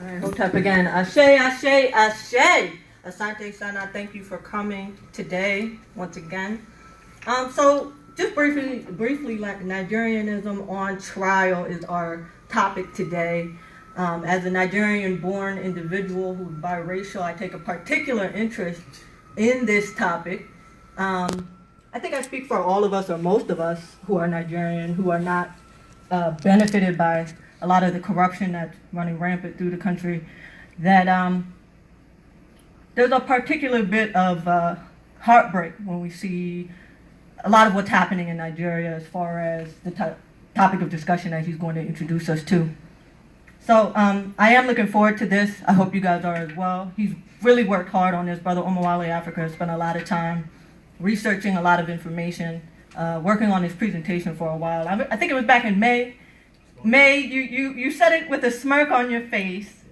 All right, hold up again. Ashe, Ashe, Ashe. Asante Sana, thank you for coming today once again. So just briefly, like Nigerianism on trial is our topic today. As a Nigerian-born individual who's biracial, I take a particular interest in this topic. I think I speak for all of us, or most of us, who are Nigerian, who are not benefited by a lot of the corruption that's running rampant through the country, that there's a particular bit of heartbreak when we see a lot of what's happening in Nigeria as far as the topic of discussion that he's going to introduce us to. So I am looking forward to this. I hope you guys are as well. He's really worked hard on this. Brother Omowale Africa has spent a lot of time researching a lot of information, working on his presentation for a while. I think it was back in May. You said it with a smirk on your face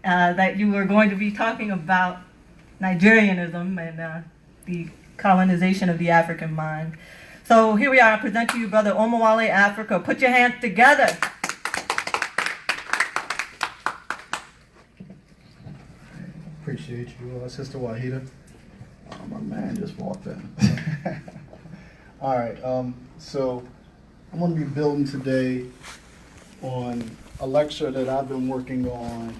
that you were going to be talking about Nigerianism and the colonization of the African mind. So here we are. I present to you Brother Omowale Africa. Put your hands together. Appreciate you, Sister Wahida. My man just walked in. All right, so I'm going to be building today on a lecture that I've been working on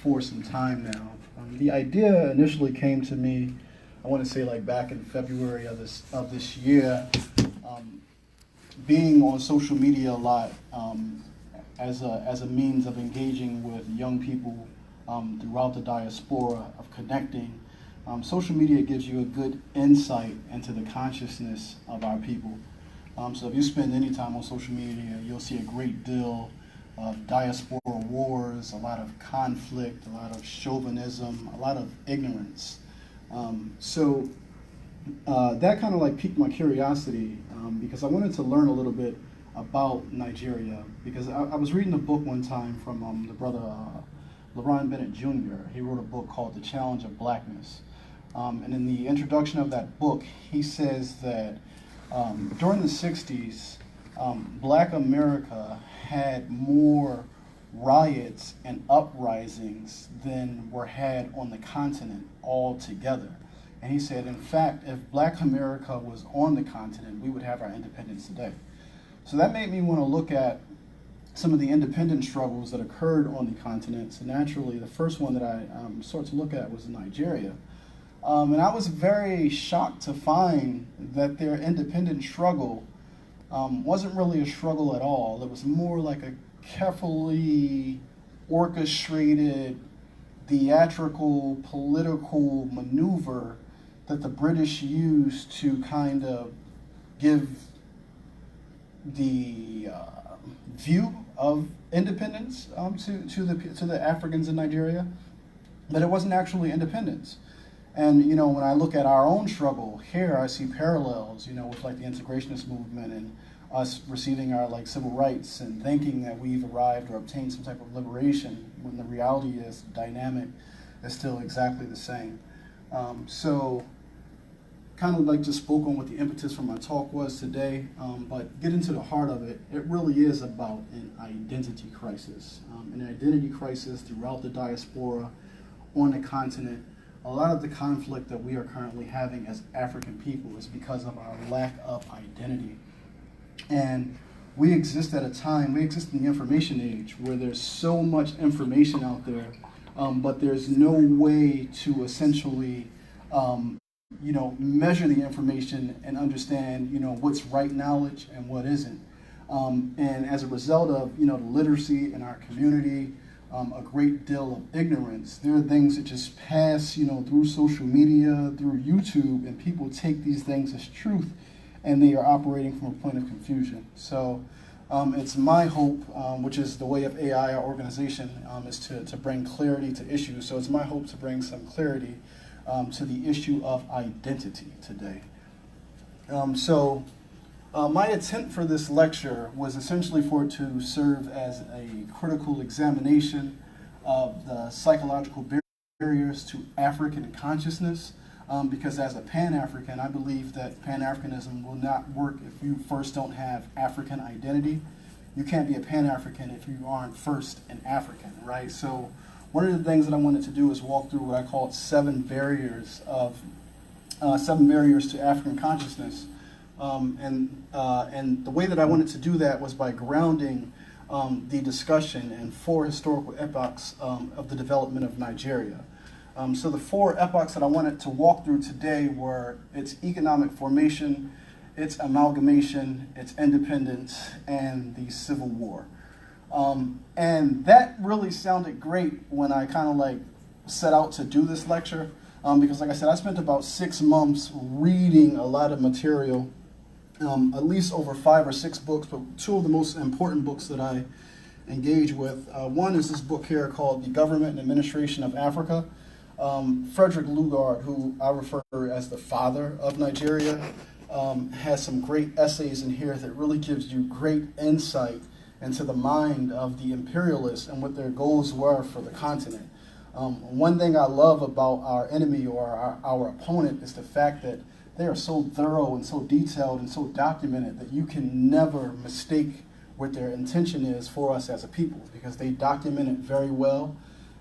for some time now. The idea initially came to me, I want to say like back in February of this year, being on social media a lot as a means of engaging with young people throughout the diaspora, of connecting. Social media gives you a good insight into the consciousness of our people. So if you spend any time on social media, you'll see a great deal of diaspora wars, a lot of conflict, a lot of chauvinism, a lot of ignorance. So that kind of like piqued my curiosity because I wanted to learn a little bit about Nigeria, because I was reading a book one time from the brother LaRon Bennett Jr. He wrote a book called The Challenge of Blackness. And in the introduction of that book, he says that during the 60s, Black America had more riots and uprisings than were had on the continent altogether. And he said, in fact, if Black America was on the continent, we would have our independence today. So that made me want to look at some of the independent struggles that occurred on the continent. So naturally, the first one that I started to look at was Nigeria. And I was very shocked to find that their independent struggle wasn't really a struggle at all. It was more like a carefully orchestrated, theatrical, political maneuver that the British used to kind of give the view of independence to the Africans in Nigeria, but it wasn't actually independence. And you know, when I look at our own struggle here, I see parallels, you know, with like the integrationist movement and us receiving our like civil rights and thinking that we've arrived or obtained some type of liberation, when the reality is the dynamic is still exactly the same. So kind of like just spoke on what the impetus for my talk was today, but get into the heart of it. It really is about an identity crisis, an identity crisis throughout the diaspora, on the continent. A lot of the conflict that we are currently having as African people is because of our lack of identity. And we exist at a time, we exist in the information age where there's so much information out there, but there's no way to essentially you know, measure the information and understand, you know, what's right knowledge and what isn't. And as a result of, you know, the literacy in our community, a great deal of ignorance, there are things that just pass, you know, through social media, through YouTube, and people take these things as truth, and they are operating from a point of confusion. So it's my hope, which is the way of AI, our organization, is to bring clarity to issues. So it's my hope to bring some clarity to the issue of identity today. My intent for this lecture was essentially for it to serve as a critical examination of the psychological barriers to African consciousness, because as a Pan-African, I believe that Pan-Africanism will not work if you first don't have African identity. you can't be a Pan-African if you aren't first an African, right? So one of the things that I wanted to do is walk through what I call 7 barriers to African consciousness. And the way that I wanted to do that was by grounding the discussion in 4 historical epochs of the development of Nigeria. So the 4 epochs that I wanted to walk through today were its economic formation, its amalgamation, its independence, and the Civil War. And that really sounded great when I kind of like set out to do this lecture, because like I said, I spent about 6 months reading a lot of material, at least over 5 or 6 books, but 2 of the most important books that I engage with. One is this book here called The Government and Administration of Africa. Frederick Lugard, who I refer to as the father of Nigeria, has some great essays in here that really gives you great insight into the mind of the imperialists and what their goals were for the continent. One thing I love about our enemy or our opponent is the fact that they are so thorough and so detailed and so documented that you can never mistake what their intention is for us as a people, because they document it very well.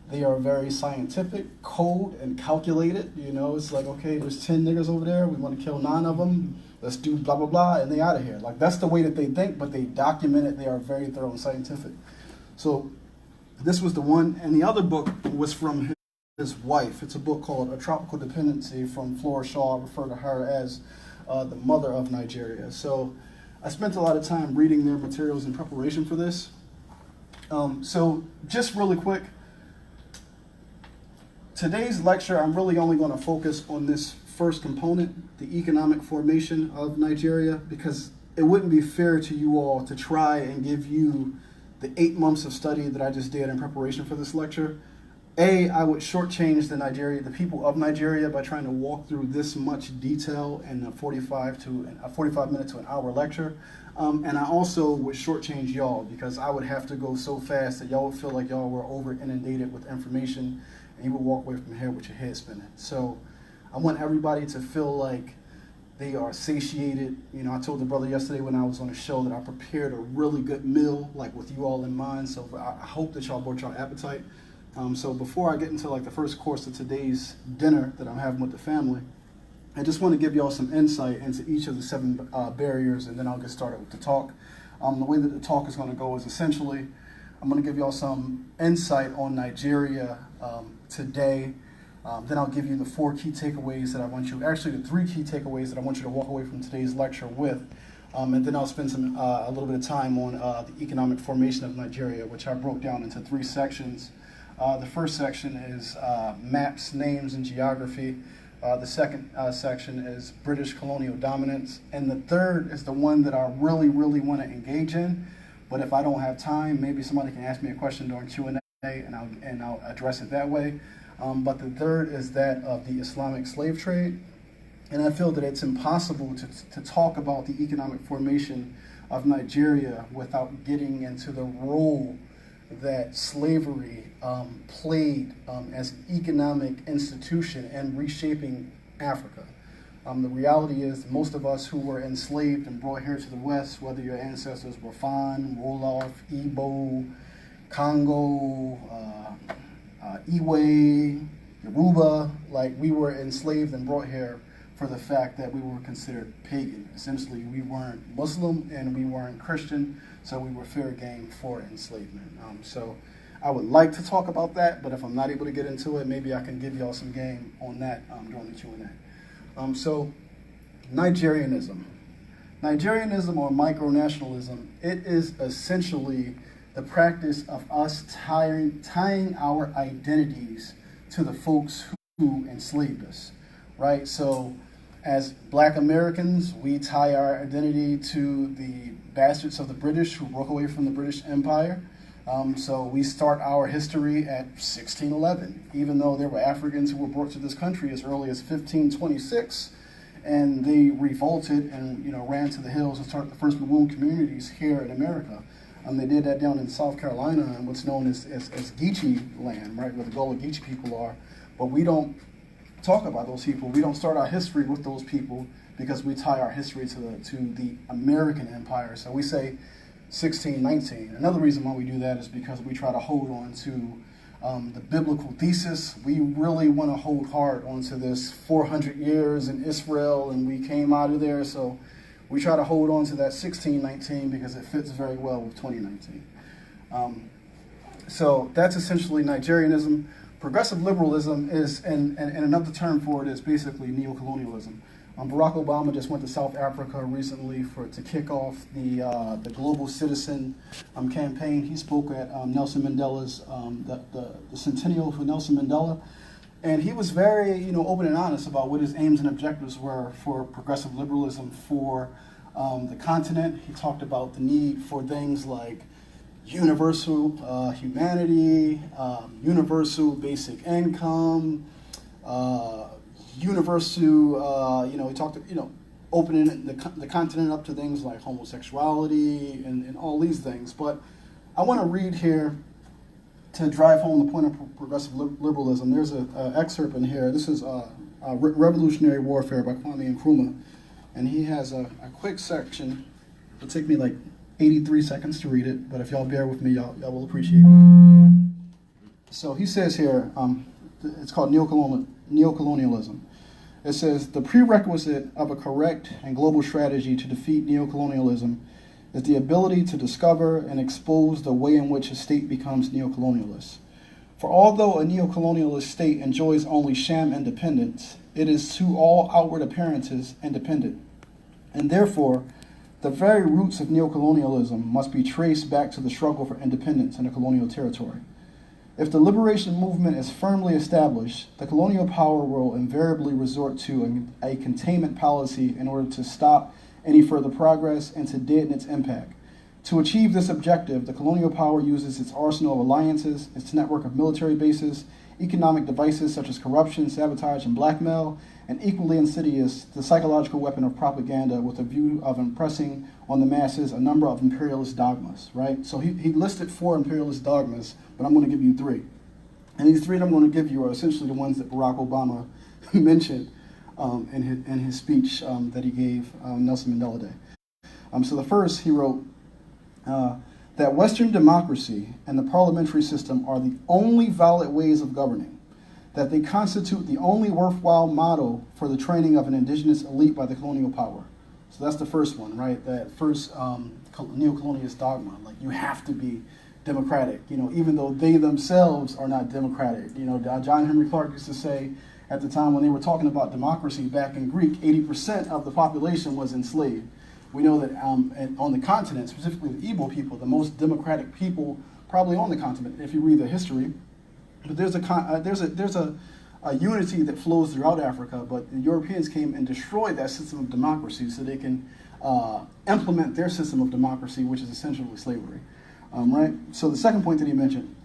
They are very scientific, cold, and calculated. You know, it's like, okay, there's 10 niggas over there. We want to kill 9 of them. Let's do blah, blah, blah, and they out of here. Like, that's the way that they think, but they document it. They are very thorough and scientific. So this was the one. And the other book was from his wife. It's a book called A Tropical Dependency from Flora Shaw. I refer to her as the mother of Nigeria. So I spent a lot of time reading their materials in preparation for this. So just really quick, today's lecture, I'm really only going to focus on this first component, the economic formation of Nigeria, because it wouldn't be fair to you all to try and give you the 8 months of study that I just did in preparation for this lecture. I would shortchange the people of Nigeria by trying to walk through this much detail in a 45 minute to an hour lecture. And I also would shortchange y'all, because I would have to go so fast that y'all would feel like y'all were over inundated with information, and you would walk away from here with your head spinning. So I want everybody to feel like they are satiated. You know, I told the brother yesterday when I was on the show that I prepared a really good meal, like with you all in mind. So I hope that y'all brought y'all appetite. So before I get into like the first course of today's dinner that I'm having with the family, I just want to give y'all some insight into each of the 7 barriers, and then I'll get started with the talk. The way that the talk is going to go is essentially, I'm going to give y'all some insight on Nigeria today. Then I'll give you the 4 key takeaways that I want you, actually the 3 key takeaways that I want you to walk away from today's lecture with. And then I'll spend a little bit of time on the economic formation of Nigeria, which I broke down into 3 sections. The first section is maps, names, and geography. The second section is British colonial dominance. And the third is the one that I really, really want to engage in. But if I don't have time, maybe somebody can ask me a question during Q&A, and I'll address it that way. But the third is that of the Islamic slave trade. And I feel that it's impossible to talk about the economic formation of Nigeria without getting into the role that slavery played as an economic institution and reshaping Africa. The reality is that most of us who were enslaved and brought here to the West, whether your ancestors were Fan, Wolof, Igbo, Congo, Iwe, Yoruba, like we were enslaved and brought here for the fact that we were considered pagan. Essentially, we weren't Muslim and we weren't Christian, so we were fair game for enslavement. So I would like to talk about that, but if I'm not able to get into it, maybe I can give y'all some game on that during the Q&A. So Nigerianism. Nigerianism, or micronationalism, it is essentially the practice of us tying our identities to the folks who enslaved us, right? So as Black Americans, we tie our identity to the bastards of the British who broke away from the British Empire. So we start our history at 1611, even though there were Africans who were brought to this country as early as 1526, and they revolted and ran to the hills and started the first maroon communities here in America. They did that down in South Carolina in what's known as Geechee land, right, where the Gullah Geechee people are. But we don't talk about those people. We don't start our history with those people because we tie our history to the American empire. So we say 1619. Another reason why we do that is because we try to hold on to the biblical thesis. We really want to hold hard onto this 400 years in Israel and we came out of there, so we try to hold on to that 1619 because it fits very well with 2019. So that's essentially Nigerianism. Progressive liberalism is, and another term for it is basically neocolonialism. Barack Obama just went to South Africa recently to kick off the Global Citizen campaign. He spoke at Nelson Mandela's the centennial for Nelson Mandela, and he was very open and honest about what his aims and objectives were for progressive liberalism for the continent. He talked about the need for things like universal humanity, universal basic income, universal, he talked, opening the continent up to things like homosexuality and all these things. But I want to read here to drive home the point of progressive liberalism. There's an excerpt in here. This is Revolutionary Warfare by Kwame Nkrumah. And he has a quick section. It'll take me like 83 seconds to read it, but if y'all bear with me, y'all will appreciate it. So he says here, it's called neocolonialism. It says, the prerequisite of a correct and global strategy to defeat neocolonialism is the ability to discover and expose the way in which a state becomes neocolonialist. For although a neocolonialist state enjoys only sham independence, it is to all outward appearances independent. And therefore, the very roots of neocolonialism must be traced back to the struggle for independence in a colonial territory. If the liberation movement is firmly established, the colonial power will invariably resort to a containment policy in order to stop any further progress and to deaden its impact. To achieve this objective, the colonial power uses its arsenal of alliances, its network of military bases, economic devices such as corruption, sabotage, and blackmail, and equally insidious, the psychological weapon of propaganda with a view of impressing on the masses a number of imperialist dogmas, right? So he listed 4 imperialist dogmas, but I'm going to give you 3. And these 3 that I'm going to give you are essentially the ones that Barack Obama mentioned in his speech that he gave Nelson Mandela Day. So the first, he wrote that Western democracy and the parliamentary system are the only valid ways of governing, that they constitute the only worthwhile model for the training of an indigenous elite by the colonial power. So that's the first one, right? That first neocolonialist dogma, like you have to be democratic, even though they themselves are not democratic. John Henry Clark used to say at the time when they were talking about democracy back in Greek, 80% of the population was enslaved. We know that on the continent, specifically the Igbo people, the most democratic people probably on the continent, if you read their history. But there's a unity that flows throughout Africa, but the Europeans came and destroyed that system of democracy so they can implement their system of democracy, which is essentially slavery. Right? So the second point that he mentioned,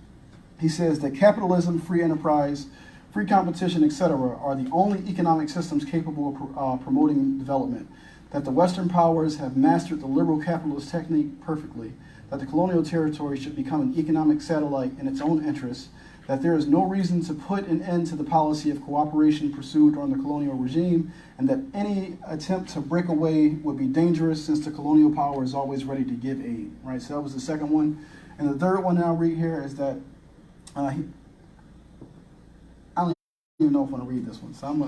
he says that capitalism, free enterprise, free competition, etc., are the only economic systems capable of promoting development, that the Western powers have mastered the liberal capitalist technique perfectly, that the colonial territory should become an economic satellite in its own interests, that there is no reason to put an end to the policy of cooperation pursued during the colonial regime, and that any attempt to break away would be dangerous since the colonial power is always ready to give aid, right? So that was the second one. And the third one that I'll read here is that, I don't even know if I want to read this one, so I'm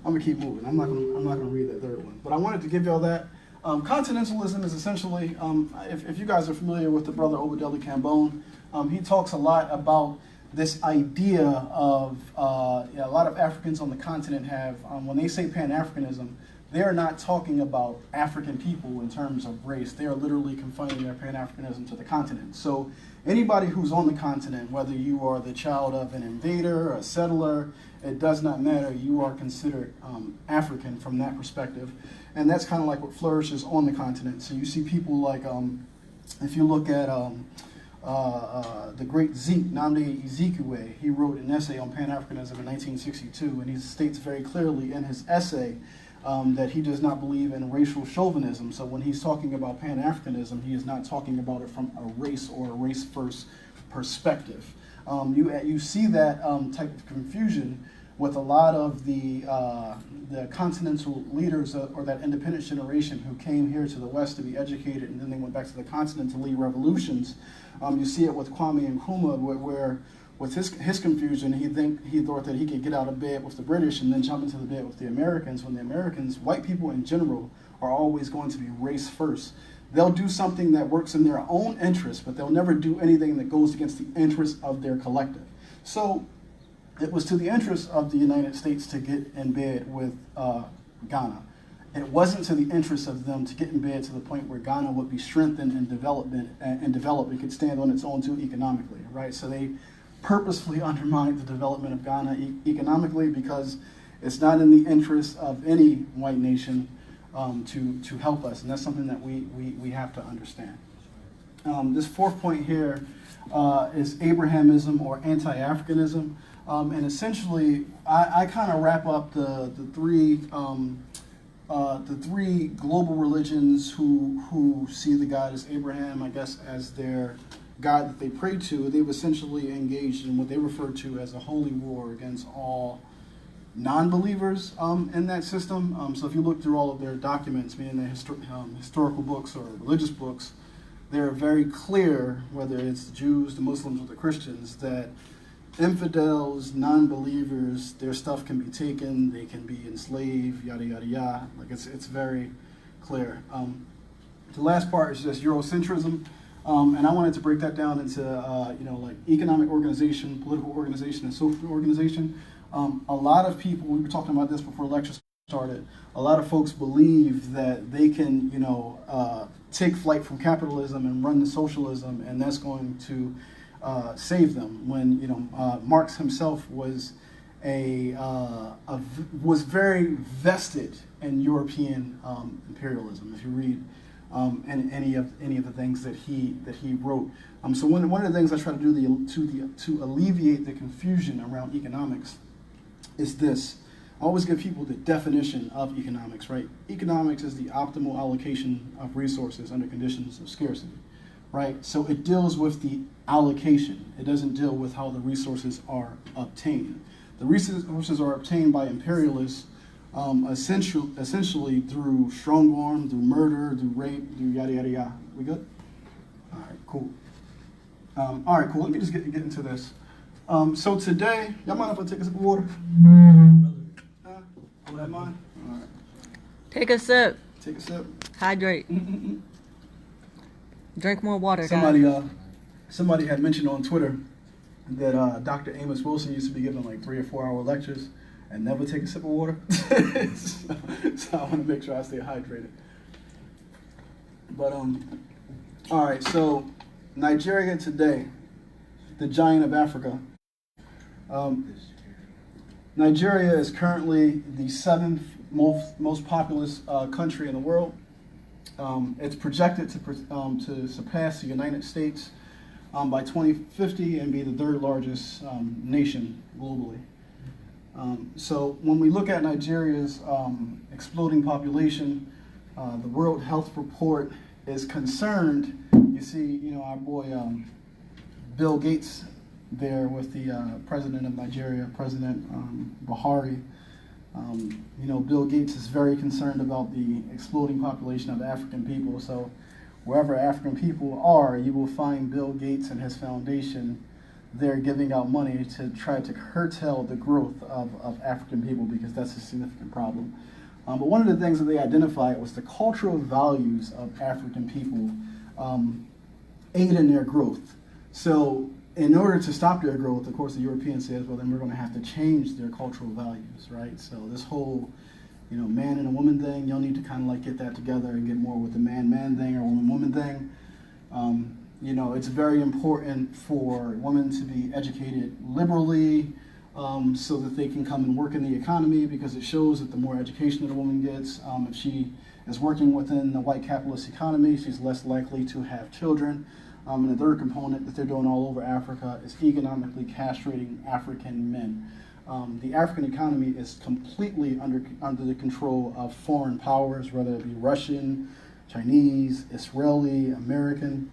gonna keep moving. I'm not gonna read that third one. But I wanted to give y'all that. Continentalism is essentially, if you guys are familiar with the brother Obadeli Cambone, he talks a lot about this idea of a lot of Africans on the continent have, when they say Pan-Africanism, they're not talking about African people in terms of race. They are literally confining their Pan-Africanism to the continent. So anybody who's on the continent, whether you are the child of an invader, a settler, it does not matter. You are considered African from that perspective. And that's kind of like what flourishes on the continent. So you see people like, if you look at the great Zeke, Nnamdi Ezekwe, he wrote an essay on Pan-Africanism in 1962, and he states very clearly in his essay that he does not believe in racial chauvinism. So when he's talking about Pan-Africanism, he is not talking about it from a race or a race-first perspective. You see that type of confusion with a lot of the continental leaders or that independence generation who came here to the West to be educated, and then they went back to the continent to lead revolutions. You see it with Kwame Nkrumah, where with his confusion, he thought that he could get out of bed with the British and then jump into the bed with the Americans, when the Americans, white people in general, are always going to be race first. They'll do something that works in their own interest, but they'll never do anything that goes against the interests of their collective. So it was to the interest of the United States to get in bed with Ghana. It wasn't to the interest of them to get in bed to the point where Ghana would be strengthened and develop and could stand on its own too economically, right? So they purposefully undermined the development of Ghana economically, because it's not in the interest of any white nation to help us, and that's something that we have to understand. This fourth point here is Abrahamism or anti-Africanism, and essentially I kind of wrap up the three global religions who see the God as Abraham, I guess, as their God that they pray to. They've essentially engaged in what they refer to as a holy war against all non-believers in that system. So if you look through all of their documents, meaning their historical books or religious books, they're very clear, whether it's the Jews, the Muslims, or the Christians, that infidels, non-believers, their stuff can be taken, they can be enslaved, yada, yada, yada. Like it's very clear. The last part is just Eurocentrism. And I wanted to break that down into, like economic organization, political organization, and social organization. A lot of people, we were talking about this before lecture started, a lot of folks believe that they can, take flight from capitalism and run to socialism, and that's going to save them. When, Marx himself was was very vested in European imperialism. If you read any of the things that he wrote. So one of the things I try to do to alleviate the confusion around economics is this. I always give people the definition of economics, right? Economics is the optimal allocation of resources under conditions of scarcity, right? So it deals with the allocation. It doesn't deal with how the resources are obtained. The resources are obtained by imperialists essentially through strong arm, through murder, through rape, through yada, yada, yada. We good? All right, cool. Let me just get into this. So today, y'all mind if I take a sip of water? Hold that mind? All right. Take a sip. Take a sip. Hydrate. Drink more water, guys. Somebody had mentioned on Twitter that Dr. Amos Wilson used to be giving like 3 or 4 hour lectures and never take a sip of water. so I want to make sure I stay hydrated. But all right, so Nigeria today, the giant of Africa. Nigeria is currently the 7th most populous country in the world. It's projected to surpass the United States by 2050 and be the 3rd largest nation globally. So when we look at Nigeria's exploding population, the World Health Report is concerned. You see, our boy Bill Gates there with the president of Nigeria, President Buhari. Bill Gates is very concerned about the exploding population of African people. So wherever African people are, you will find Bill Gates and his foundation there giving out money to try to curtail the growth of African people, because that's a significant problem. But one of the things that they identified was the cultural values of African people aid in their growth. So in order to stop their growth, of course, the Europeans says, well, then we're going to have to change their cultural values, right? So this whole, man and a woman thing, y'all need to kind of like get that together and get more with the man-man thing or woman-woman thing. It's very important for women to be educated liberally so that they can come and work in the economy, because it shows that the more education that a woman gets, if she is working within the white capitalist economy, she's less likely to have children. And the third component that they're doing all over Africa is economically castrating African men. The African economy is completely under the control of foreign powers, whether it be Russian, Chinese, Israeli, American.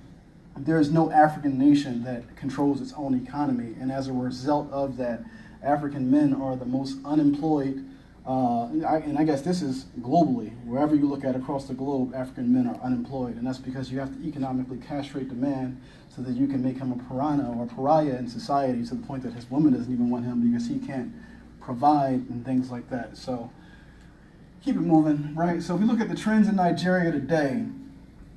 There is no African nation that controls its own economy, and as a result of that, African men are the most unemployed, and I guess this is globally. Wherever you look at across the globe, African men are unemployed, and that's because you have to economically castrate the man so that you can make him a piranha or a pariah in society, to the point that his woman doesn't even want him because he can't provide and things like that. So keep it moving, right? So if we look at the trends in Nigeria today,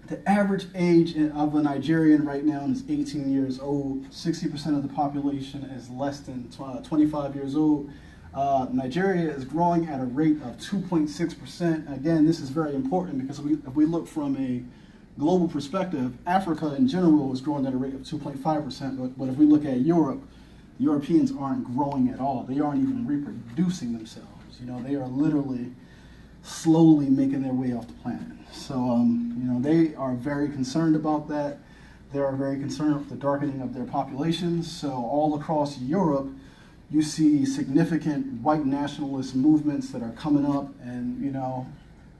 the average age of a Nigerian right now is 18 years old. 60% of the population is less than 25 years old. Nigeria is growing at a rate of 2.6%. Again, this is very important because if we look from a global perspective, Africa in general is growing at a rate of 2.5%. But if we look at Europe, Europeans aren't growing at all. They aren't even reproducing themselves. You know, they are literally slowly making their way off the planet. So, you know, they are very concerned about that. They are very concerned with the darkening of their populations. So all across Europe, you see significant white nationalist movements that are coming up, and, you know,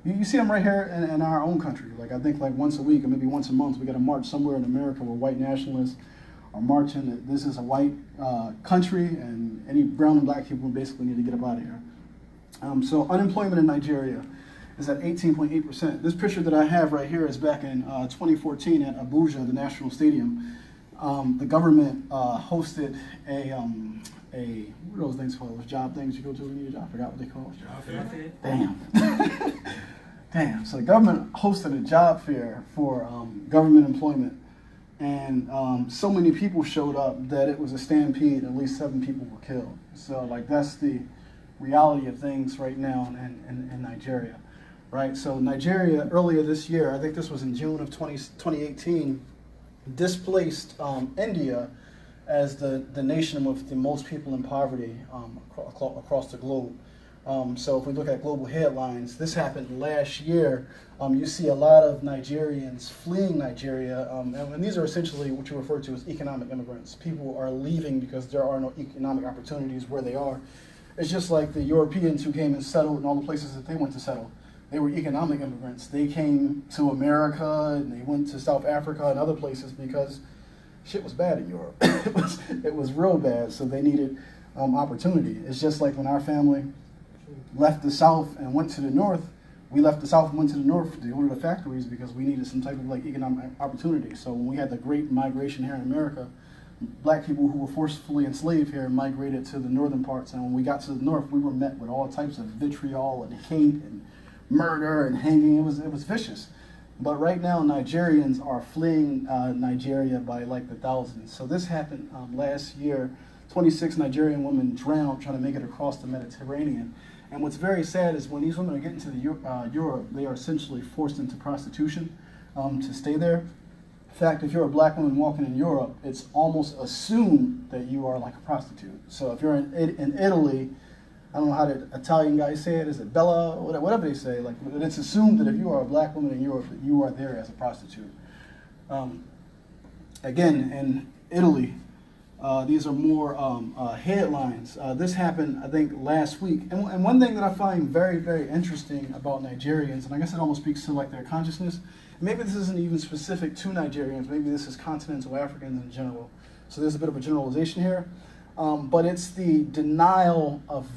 you see them right here in our own country. Like, I think like once a week or maybe once a month, we got to march somewhere in America where white nationalists are marching that this is a white country, and any brown and black people basically need to get up out of here. So unemployment in Nigeria is at 18.8%. This picture that I have right here is back in 2014 at Abuja, the national stadium. The government hosted what are those things called? Those job things you go to when you need a job? I forgot what they call it. Job fair. Damn. Damn. So the government hosted a job fair for government employment. And so many people showed up that it was a stampede. At least 7 people were killed. So, like, that's the reality of things right now in Nigeria, right? So Nigeria, earlier this year, I think this was in June of 2018, displaced India as the nation with the most people in poverty across the globe. So if we look at global headlines, this happened last year. You see a lot of Nigerians fleeing Nigeria, and these are essentially what you refer to as economic immigrants. People are leaving because there are no economic opportunities where they are. It's just like the Europeans who came and settled in all the places that they went to settle. They were economic immigrants. They came to America and they went to South Africa and other places because shit was bad in Europe. it was real bad, so they needed opportunity. It's just like when our family left the South and went to the North. We left the South and went to the North to go to the factories because we needed some type of like economic opportunity. So when we had the Great Migration here in America, black people who were forcefully enslaved here migrated to the northern parts, and when we got to the north, we were met with all types of vitriol and hate and murder and hanging. It was vicious. But right now, Nigerians are fleeing Nigeria by like the thousands. So this happened last year. 26 Nigerian women drowned trying to make it across the Mediterranean. And what's very sad is when these women are getting to Europe, they are essentially forced into prostitution to stay there. In fact, if you're a black woman walking in Europe, it's almost assumed that you are like a prostitute. So if you're in Italy, I don't know how the Italian guys say it, is it Bella, whatever they say, like, it's assumed that if you are a black woman in Europe, that you are there as a prostitute. Again, in Italy, these are more headlines. This happened, I think, last week. And one thing that I find very, very interesting about Nigerians, and I guess it almost speaks to like their consciousnness, maybe this isn't even specific to Nigerians, maybe this is continental Africans in general. So there's a bit of a generalization here. But it's the denial of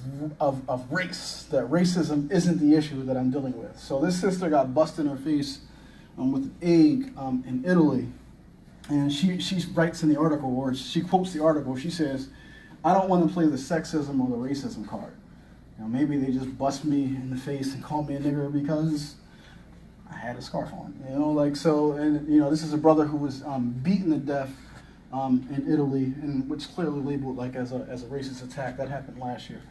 race, that racism isn't the issue that I'm dealing with. So this sister got busted in her face with an egg in Italy. And she writes in the article, or she quotes the article, she says, "I don't want to play the sexism or the racism card. You know, maybe they just bust me in the face and call me a nigger because I had a scarf on." You know, like, so, and, you know, this is a brother who was beaten to death in Italy, and which clearly labeled like as a racist attack. That happened last year.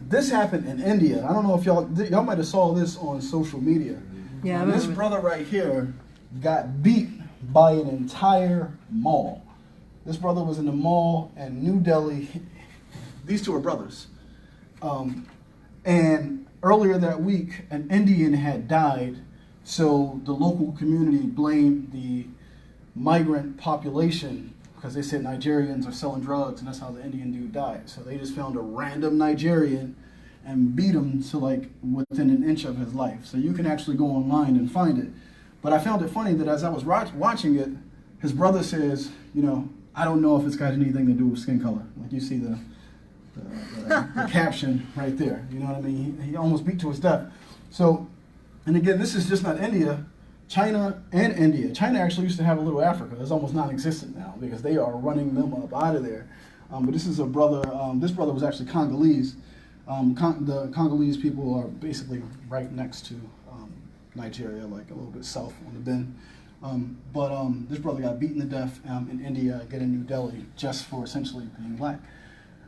This happened in India. I don't know if y'all might have saw this on social media. Yeah, this brother right here got beat by an entire mall. This brother was in the mall in New Delhi. These two are brothers. And earlier that week, an Indian had died, so the local community blamed the migrant population because they said Nigerians are selling drugs, and that's how the Indian dude died. So they just found a random Nigerian and beat him to like within an inch of his life. So you can actually go online and find it. But I found it funny that as I was watching it, his brother says, you know, I don't know if it's got anything to do with skin color. Like you see the caption right there. You know what I mean? He almost beat to his death. So, and again, this is just not India. China and India. China actually used to have a little Africa. It's almost non-existent now because they are running them up out of there. But this is a brother. This brother was actually Congolese. The Congolese people are basically right next to Nigeria, like a little bit south on the bend. This brother got beaten to death in India, again in New Delhi, just for essentially being black.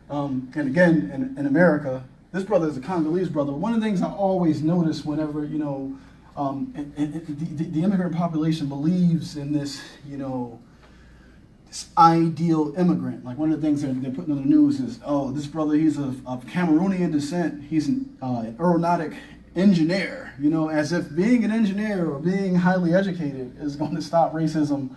And again, in America, this brother is a Congolese brother. One of the things I always notice whenever, you know, the immigrant population believes in this, you know, this ideal immigrant. Like one of the things they're putting on the news is, oh, this brother, he's of Cameroonian descent. He's an aeronautic engineer, you know, as if being an engineer or being highly educated is going to stop racism,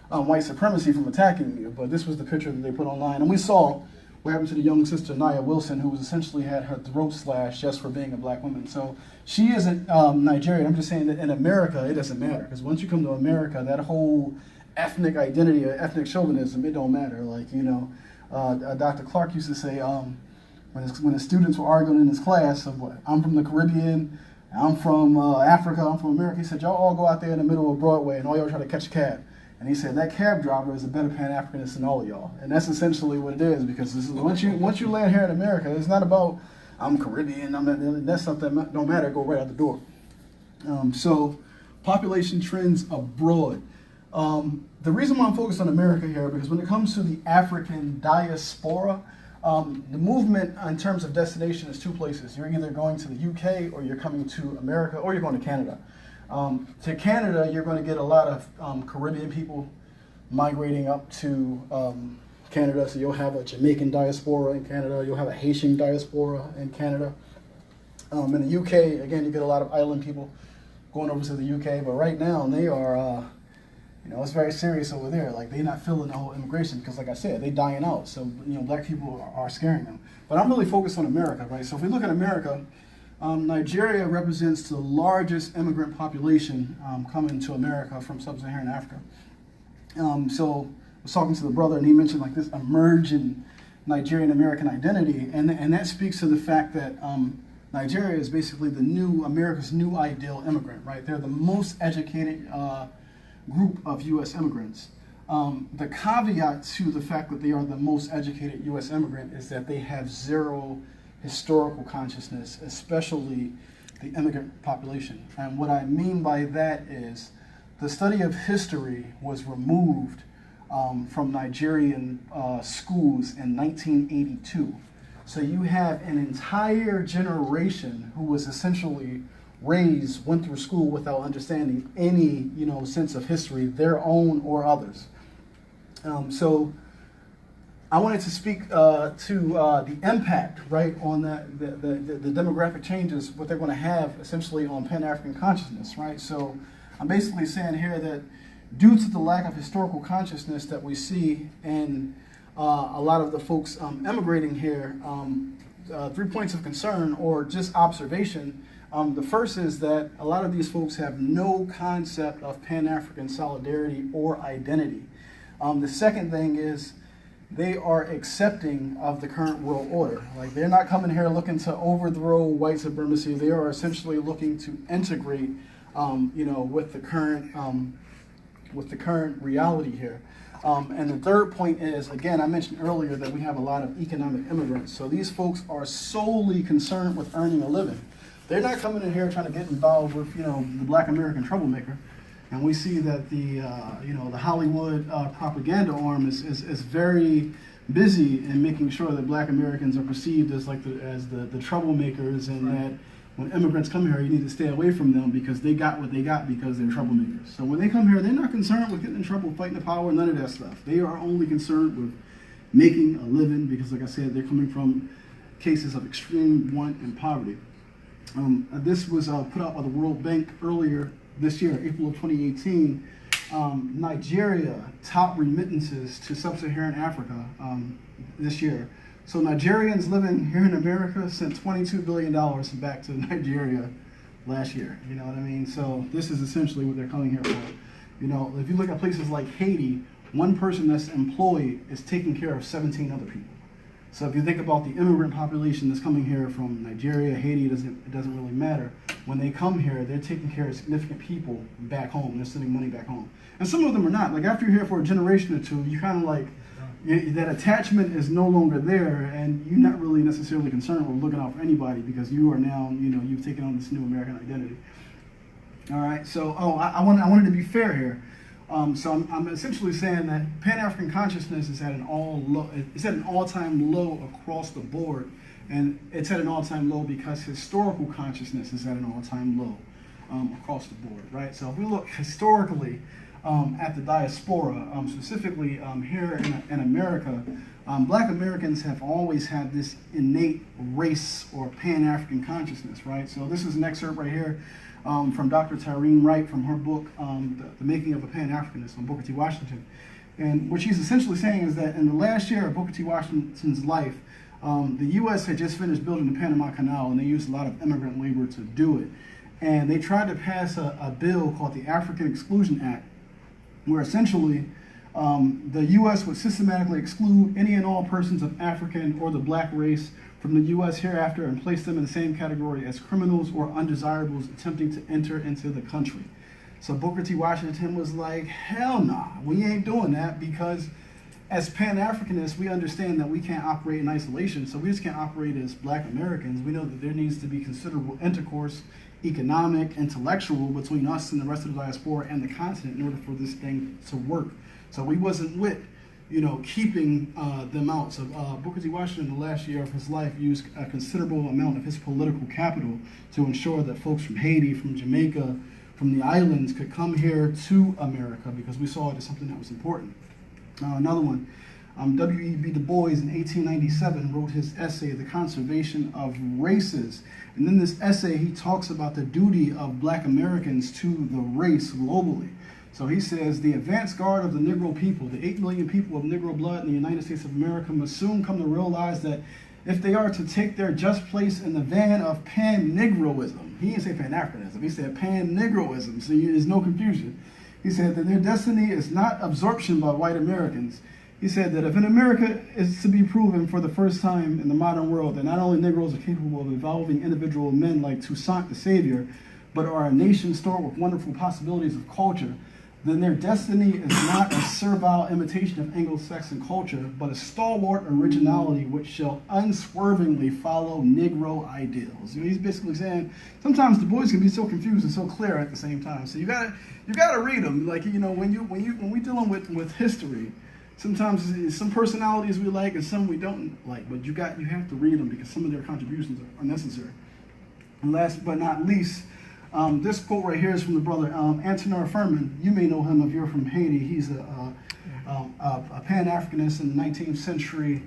white supremacy from attacking you. But this was the picture that they put online. And we saw what happened to the young sister, Nia Wilson, who was essentially had her throat slashed just for being a black woman. So she isn't Nigerian. I'm just saying that in America, it doesn't matter. Because once you come to America, that whole ethnic identity or ethnic chauvinism, it don't matter. Like, you know, Dr. Clark used to say, when the students were arguing in his class of what, I'm from the Caribbean, I'm from Africa, I'm from America, he said, y'all all go out there in the middle of Broadway and all y'all try to catch a cab. And he said, that cab driver is a better Pan-Africanist than all of y'all. And that's essentially what it is, because this is, once you land here in America, it's not about, I'm Caribbean, that stuff that don't matter, go right out the door. So population trends abroad. The reason why I'm focused on America here, because when it comes to the African diaspora, the movement in terms of destination is two places. You're either going to the UK or you're coming to America or you're going to Canada. To Canada, you're going to get a lot of Caribbean people migrating up to Canada. So you'll have a Jamaican diaspora in Canada. You'll have a Haitian diaspora in Canada. In the UK, again, you get a lot of island people going over to the UK. But right now, they are, you know, it's very serious over there. Like, they're not feeling the whole immigration because, like I said, they're dying out. So, you know, black people are scaring them. But I'm really focused on America, right? So if we look at America, Nigeria represents the largest immigrant population coming to America from sub-Saharan Africa. So I was talking to the brother, and he mentioned like this emerging Nigerian American identity, and that speaks to the fact that Nigeria is basically America's new ideal immigrant, right? They're the most educated group of U.S. immigrants. The caveat to the fact that they are the most educated U.S. immigrant is that they have zero historical consciousness, especially the immigrant population. And what I mean by that is the study of history was removed from Nigerian schools in 1982. So you have an entire generation who was essentially went through school without understanding any, you know, sense of history, their own or others. So I wanted to speak to the impact, right, on the demographic changes, what they're going to have essentially on Pan-African consciousness, right? So I'm basically saying here that due to the lack of historical consciousness that we see in a lot of the folks emigrating here, 3 points of concern or just observation. The first is that a lot of these folks have no concept of Pan-African solidarity or identity. The second thing is they are accepting of the current world order. Like, they're not coming here looking to overthrow white supremacy. They are essentially looking to integrate, you know, with the current reality here. And the third point is, again, I mentioned earlier that we have a lot of economic immigrants. So these folks are solely concerned with earning a living. They're not coming in here trying to get involved with, you know, the black American troublemaker. And we see that the, you know, the Hollywood propaganda arm is very busy in making sure that black Americans are perceived as like the troublemakers, and that when immigrants come here, you need to stay away from them because they got what they got because they're troublemakers. So when they come here, they're not concerned with getting in trouble, fighting the power, none of that stuff. They are only concerned with making a living because, like I said, they're coming from cases of extreme want and poverty. This was put out by the World Bank earlier this year, April of 2018. Nigeria top remittances to sub-Saharan Africa this year. So Nigerians living here in America sent $22 billion back to Nigeria last year. You know what I mean? So this is essentially what they're coming here for. You know, if you look at places like Haiti, one person that's employed is taking care of 17 other people. So if you think about the immigrant population that's coming here from Nigeria, Haiti, it doesn't really matter. When they come here, they're taking care of significant people back home. They're sending money back home. And some of them are not. Like after you're here for a generation or two, you kind of like, that attachment is no longer there, and you're not really necessarily concerned with looking out for anybody because you are now, you've taken on this new American identity. All right, so, I wanted to be fair here. So I'm essentially saying that Pan-African consciousness is at an all-time low across the board, and it's at an all-time low because historical consciousness is at an all-time low across the board, right? So if we look historically at the diaspora, specifically here in America, Black Americans have always had this innate race or Pan-African consciousness, right? So this is an excerpt right here from Dr. Tyreen Wright from her book, The Making of a Pan-Africanist, on Booker T. Washington. And what she's essentially saying is that in the last year of Booker T. Washington's life, the U.S. had just finished building the Panama Canal, and they used a lot of immigrant labor to do it. And they tried to pass a bill called the African Exclusion Act, where essentially the U.S. would systematically exclude any and all persons of African or the black race from the U.S. hereafter and place them in the same category as criminals or undesirables attempting to enter into the country. So Booker T. Washington was like, hell nah, we ain't doing that, because as Pan-Africanists, we understand that we can't operate in isolation, so we just can't operate as Black Americans. We know that there needs to be considerable intercourse, economic, intellectual, between us and the rest of the diaspora and the continent in order for this thing to work. So we wasn't with, keeping them out. So Booker T. Washington, in the last year of his life, used a considerable amount of his political capital to ensure that folks from Haiti, from Jamaica, from the islands could come here to America, because we saw it as something that was important. Another one, W.E.B. Du Bois in 1897 wrote his essay, The Conservation of Races. And in this essay, he talks about the duty of Black Americans to the race globally. So he says, the advance guard of the Negro people, the 8 million people of Negro blood in the United States of America, must soon come to realize that if they are to take their just place in the van of Pan-Negroism, he didn't say Pan-Africanism, he said Pan-Negroism, so there's no confusion. He said that their destiny is not absorption by white Americans. He said that if in America is to be proven for the first time in the modern world that not only Negroes are capable of evolving individual men like Toussaint the Savior, but are a nation stored with wonderful possibilities of culture, then their destiny is not a servile imitation of Anglo-Saxon culture, but a stalwart originality which shall unswervingly follow Negro ideals. He's basically saying sometimes Du Bois can be so confused and so clear at the same time. So you gotta read them. Like when we dealing with history, sometimes some personalities we like and some we don't like, but you have to read them because some of their contributions are necessary. And last but not least, this quote right here is from the brother Antonin Furman. You may know him if you're from Haiti. He's a Pan-Africanist in the 19th century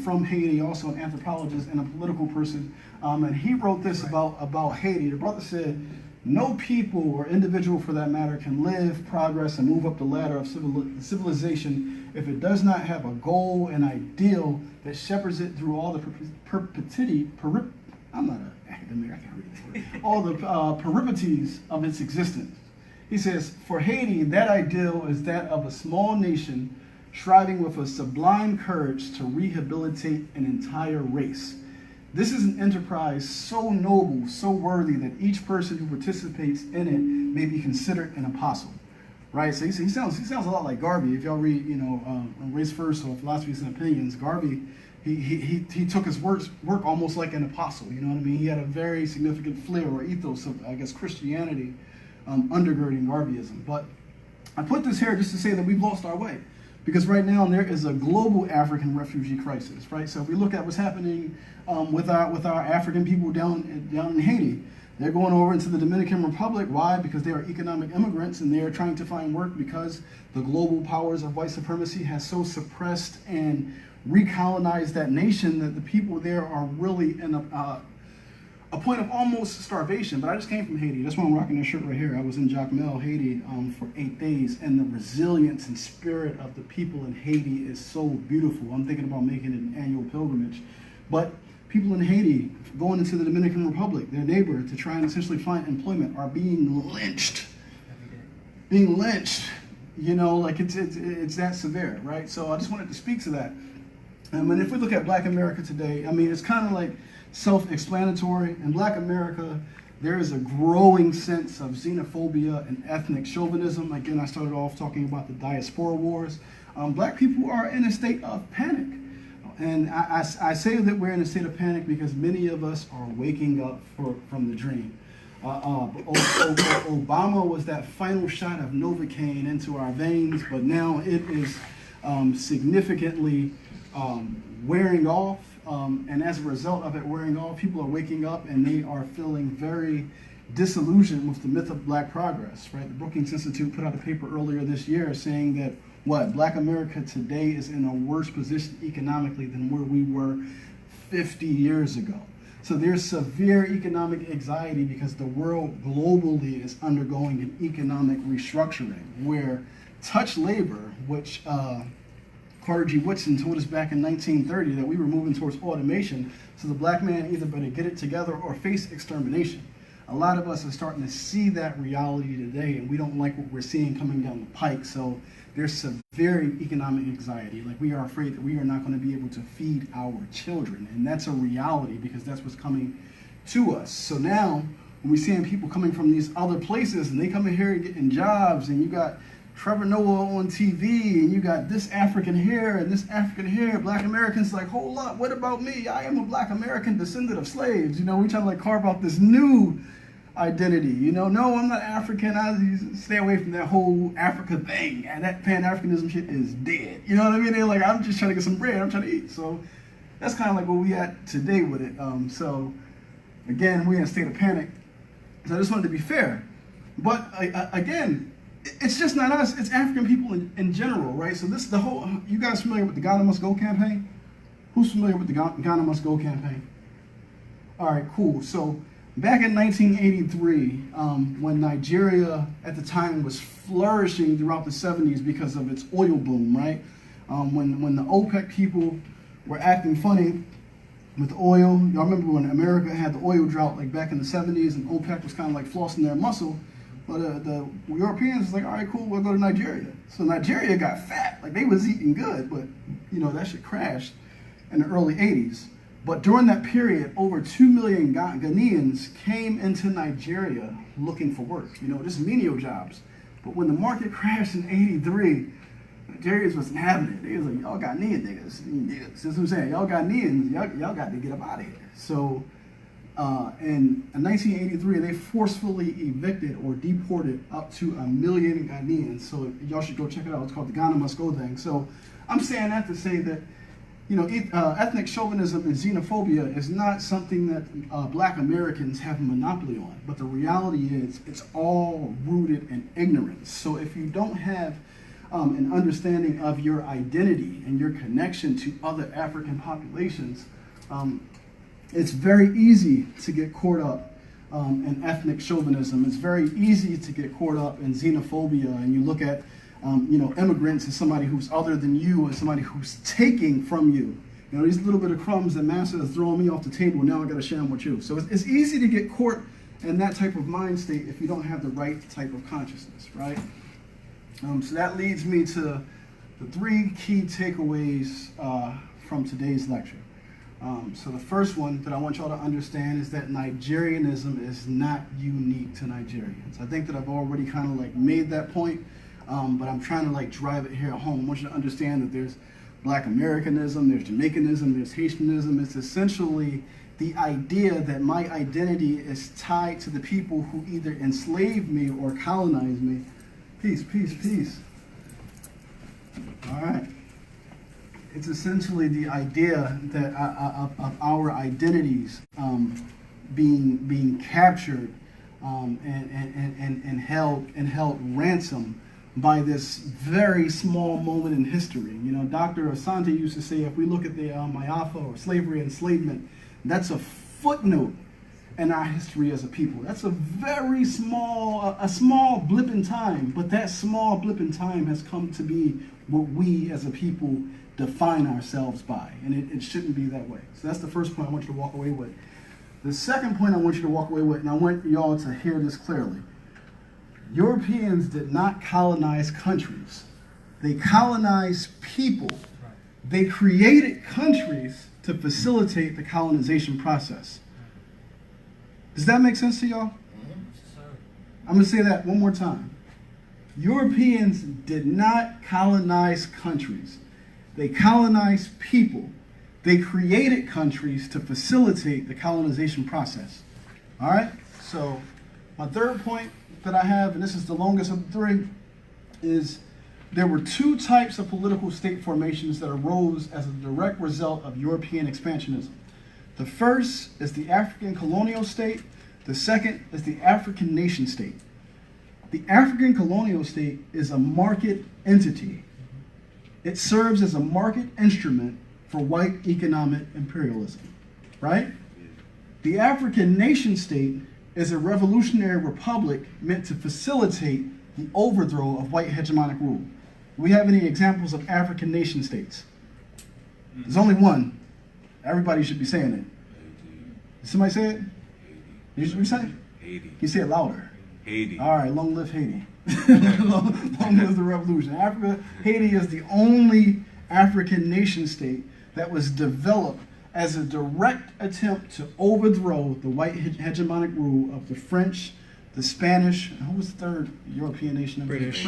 from Haiti, also an anthropologist and a political person. And he wrote this about Haiti. The brother said, no people or individual for that matter can live, progress, and move up the ladder of civilization if it does not have a goal and ideal that shepherds it through all the all the peripeties of its existence. He says, for Haiti, that ideal is that of a small nation striving with a sublime courage to rehabilitate an entire race. This is an enterprise so noble, so worthy that each person who participates in it may be considered an apostle. Right? So he sounds a lot like Garvey. If y'all read, Race First or Philosophies and Opinions, Garvey, he took his work almost like an apostle. You know what I mean? He had a very significant flair or ethos of, I guess, Christianity undergirding Garveyism. But I put this here just to say that we've lost our way, because right now there is a global African refugee crisis. Right? So if we look at what's happening with our African people down in Haiti, they're going over into the Dominican Republic. Why? Because they are economic immigrants and they're trying to find work because the global powers of white supremacy has so suppressed and recolonized that nation that the people there are really in a point of almost starvation. But I just came from Haiti. That's why I'm rocking this shirt right here. I was in Jacmel, Haiti for 8 days, and the resilience and spirit of the people in Haiti is so beautiful. I'm thinking about making an annual pilgrimage. But people in Haiti going into the Dominican Republic, their neighbor, to try and essentially find employment, are being lynched. Being lynched. Like it's that severe, right? So I just wanted to speak to that. And if we look at Black America today, I mean, it's kind of like self-explanatory. In Black America, there is a growing sense of xenophobia and ethnic chauvinism. Again, I started off talking about the diaspora wars. Black people are in a state of panic. And I say that we're in a state of panic because many of us are waking up from the dream. Obama was that final shot of Novocaine into our veins, but now it is significantly wearing off. And as a result of it wearing off, people are waking up and they are feeling very disillusioned with the myth of Black progress, right? The Brookings Institute put out a paper earlier this year saying that Black America today is in a worse position economically than where we were 50 years ago. So there's severe economic anxiety because the world globally is undergoing an economic restructuring where touch labor, which Carter G. Woodson told us back in 1930 that we were moving towards automation, so the Black man either better get it together or face extermination. A lot of us are starting to see that reality today, and we don't like what we're seeing coming down the pike. So there's severe economic anxiety. Like, we are afraid that we are not going to be able to feed our children, and that's a reality because that's what's coming to us. So now, when we're seeing people coming from these other places, and they come in here and getting jobs, and you got Trevor Noah on TV, and you got this African here and this African here, Black Americans like, hold up, what about me? I am a Black American descendant of slaves. You know, we trying to like carve out this new identity. You know, no, I'm not African. I stay away from that whole Africa thing, and that Pan-Africanism shit is dead. You know what I mean? They're like, I'm just trying to get some bread. I'm trying to eat. So that's kind of like where we at today with it. So again, we're in a state of panic. So I just wanted to be fair. But again, it's just not us. It's African people in general, right? So this the whole. You guys familiar with the Ghana Must Go campaign? Who's familiar with the Ghana Must Go campaign? All right, cool. So back in 1983, when Nigeria at the time was flourishing throughout the 70s because of its oil boom, right? When the OPEC people were acting funny with oil, y'all remember when America had the oil drought like back in the 70s and OPEC was kind of like flossing their muscle, but the Europeans was like, all right, cool, we'll go to Nigeria. So Nigeria got fat, like they was eating good, but you know, that shit crashed in the early 80s. But during that period, over 2 million Ghanaians came into Nigeria looking for work. You know, just menial jobs. But when the market crashed in '83, Nigerians wasn't having it. They was like, y'all Ghanaian niggas. That's what I'm saying. Y'all Ghanaians, y'all got to get up out of here. So in 1983, they forcefully evicted or deported up to 1 million Ghanaians. So y'all should go check it out. It's called the Ghana Must Go thing. So I'm saying that to say that, you know, ethnic chauvinism and xenophobia is not something that Black Americans have a monopoly on. But the reality is it's all rooted in ignorance. So if you don't have an understanding of your identity and your connection to other African populations, it's very easy to get caught up in ethnic chauvinism. It's very easy to get caught up in xenophobia. And you look at you know, immigrants as somebody who's other than you and somebody who's taking from you. You know, these little bit of crumbs that master is throwing me off the table, now I got to share them with you. So it's easy to get caught in that type of mind state if you don't have the right type of consciousness, right? So that leads me to the 3 key takeaways from today's lecture. So the first one that I want y'all to understand is that Nigerianism is not unique to Nigerians. I think that I've already kind of like made that point. But I'm trying to like drive it here at home. I want you to understand that there's Black Americanism, there's Jamaicanism, there's Haitianism. It's essentially the idea that my identity is tied to the people who either enslaved me or colonized me. Peace, peace, peace. All right. It's essentially the idea that of our identities being captured and held ransom by this very small moment in history. You know, Dr. Asante used to say, if we look at the Mayafa or slavery and enslavement, that's a footnote in our history as a people. That's a very small, a small blip in time, but that small blip in time has come to be what we as a people define ourselves by, and it shouldn't be that way. So that's the first point I want you to walk away with. The second point I want you to walk away with, and I want y'all to hear this clearly, Europeans did not colonize countries. They colonized people. They created countries to facilitate the colonization process. Does that make sense to y'all? I'm going to say that one more time. Europeans did not colonize countries. They colonized people. They created countries to facilitate the colonization process. All right? So my third point that I have, and this is the longest of the three, is there were two types of political state formations that arose as a direct result of European expansionism. The first is the African colonial state. The second is the African nation state. The African colonial state is a market entity. It serves as a market instrument for white economic imperialism, right? The African nation state is a revolutionary republic meant to facilitate the overthrow of white hegemonic rule. Do we have any examples of African nation states? There's only one. Everybody should be saying it. Did somebody say it? Did you say it? Haiti. Can you say it louder? Haiti. All right, long live Haiti. long live the revolution. Haiti is the only African nation state that was developed as a direct attempt to overthrow the white hegemonic rule of the French, the Spanish, and who was the third European nation? British.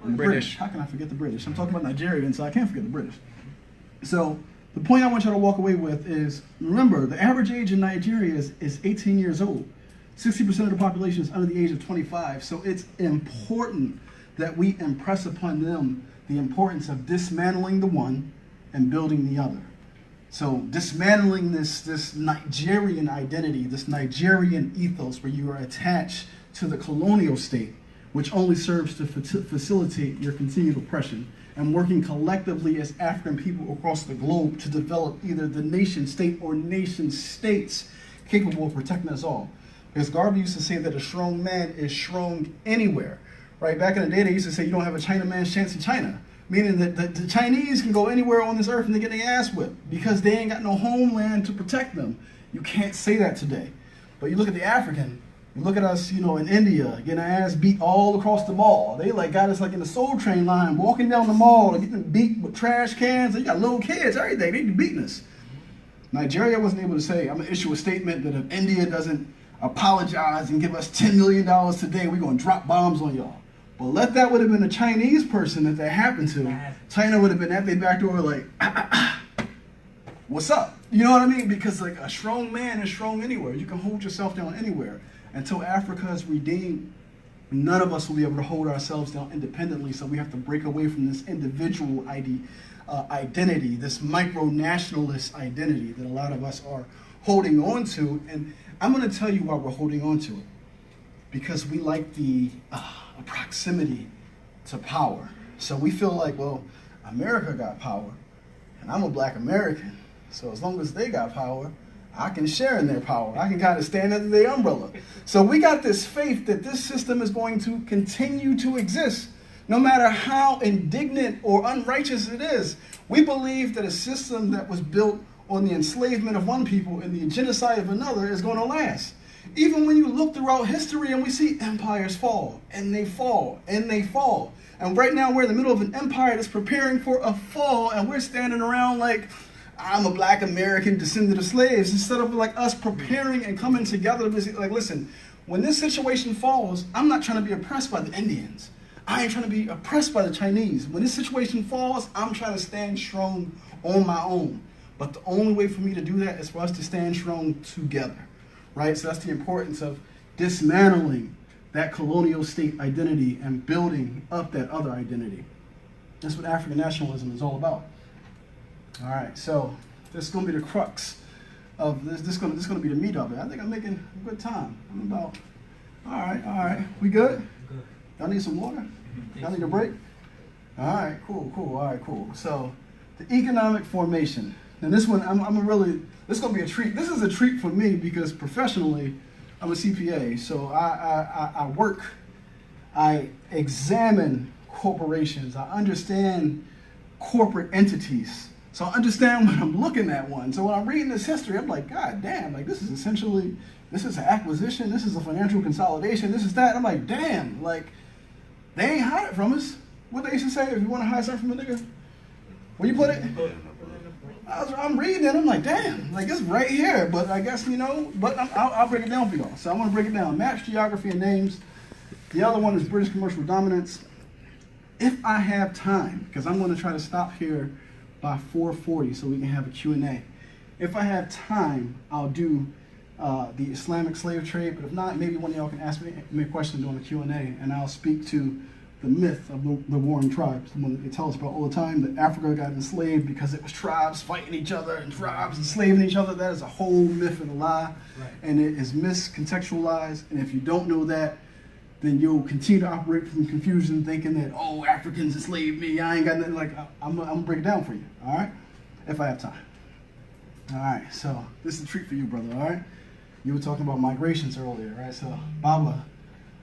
British. How can I forget the British? I'm talking about Nigerians, so I can't forget the British. So the point I want you to walk away with is, remember, the average age in Nigeria is 18 years old. 60% of the population is under the age of 25. So it's important that we impress upon them the importance of dismantling the one and building the other. So dismantling this Nigerian identity, this Nigerian ethos where you are attached to the colonial state, which only serves to facilitate your continued oppression, and working collectively as African people across the globe to develop either the nation state or nation states capable of protecting us all. Because Garvey used to say that a strong man is strong anywhere, right? Back in the day, they used to say you don't have a Chinaman's chance in China, meaning that the Chinese can go anywhere on this earth and they get their ass whipped because they ain't got no homeland to protect them. You can't say that today. But you look at the African, you look at us, in India, getting our ass beat all across the mall. They got us in the Soul Train line, walking down the mall and getting beat with trash cans. You got little kids, everything. They be beating us. Nigeria wasn't able to say, I'm going to issue a statement that if India doesn't apologize and give us $10 million today, we're going to drop bombs on y'all. But let that would have been a Chinese person that happened to. China would have been at their back door like, what's up? You know what I mean? Because a strong man is strong anywhere. You can hold yourself down anywhere. Until Africa is redeemed, none of us will be able to hold ourselves down independently, so we have to break away from this individual identity, this micro-nationalist identity that a lot of us are holding on to. And I'm going to tell you why we're holding on to it. Because we like the proximity to power. So we feel like, well, America got power, and I'm a black American. So as long as they got power, I can share in their power. I can kind of stand under their umbrella. So we got this faith that this system is going to continue to exist, no matter how indignant or unrighteous it is. We believe that a system that was built on the enslavement of one people and the genocide of another is going to last. Even when you look throughout history and we see empires fall, and they fall, and they fall. And right now we're in the middle of an empire that's preparing for a fall, and we're standing around like, I'm a black American descendant of slaves, instead of us preparing and coming together to be like, listen, when this situation falls, I'm not trying to be oppressed by the Indians. I ain't trying to be oppressed by the Chinese. When this situation falls, I'm trying to stand strong on my own. But the only way for me to do that is for us to stand strong together, right? So that's the importance of dismantling that colonial state identity and building up that other identity. That's what African nationalism is all about. All right, so this is going to be the crux of this. This is going to be the meat of it. I think I'm making a good time. I'm about, all right. We good? Good. Y'all need some water? Y'all need a break? All right, cool. All right, cool. So the economic formation. And this one, this is going to be a treat. This is a treat for me because professionally, I'm a CPA. So I work, I examine corporations. I understand corporate entities. So I understand when I'm looking at one. So when I'm reading this history, I'm like, God damn, this is essentially, this is an acquisition, this is a financial consolidation, this is that. I'm like, damn, they ain't hide it from us. What they used to say, if you want to hide something from a nigga, Where you put it? I'm reading it. I'm like, damn, like it's right here. But I guess, but I'll break it down for y'all. So I want to break it down. Maps, geography, and names. The other one is British commercial dominance. If I have time, because I'm going to try to stop here by 4:40 so we can have a Q&A. If I have time, I'll do the Islamic slave trade. But if not, maybe one of y'all can ask me a question during the Q&A, and I'll speak to the myth of the warring tribes, the one that they tell us about all the time, that Africa got enslaved because it was tribes fighting each other and tribes enslaving each other. That is a whole myth and a lie, and it is miscontextualized. And if you don't know that, then you'll continue to operate from confusion, thinking that, oh, Africans enslaved me, I ain't got nothing. Like, I'm gonna break it down for you, all right? If I have time. All right, so this is a treat for you, brother, all right? You were talking about migrations earlier, right? So Baba,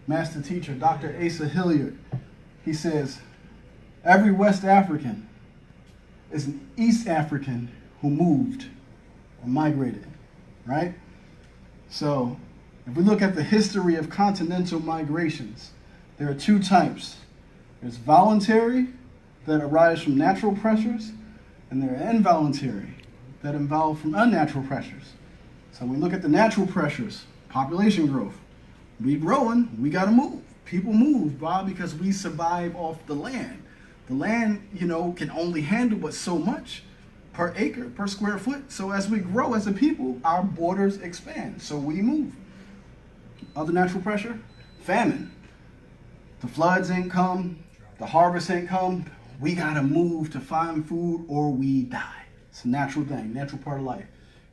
master teacher, Dr. Asa Hilliard, he says, every West African is an East African who moved or migrated, right? So if we look at the history of continental migrations, there are two types. There's voluntary, that arise from natural pressures, and there are involuntary, that involve from unnatural pressures. So when we look at the natural pressures, population growth, we growing, we got to move. People move, Bob, because we survive off the land. The land, can only handle but so much per acre, per square foot. So as we grow as a people, our borders expand. So we move. Other natural pressure, famine. The floods ain't come, the harvest ain't come. We got to move to find food or we die. It's a natural thing, natural part of life.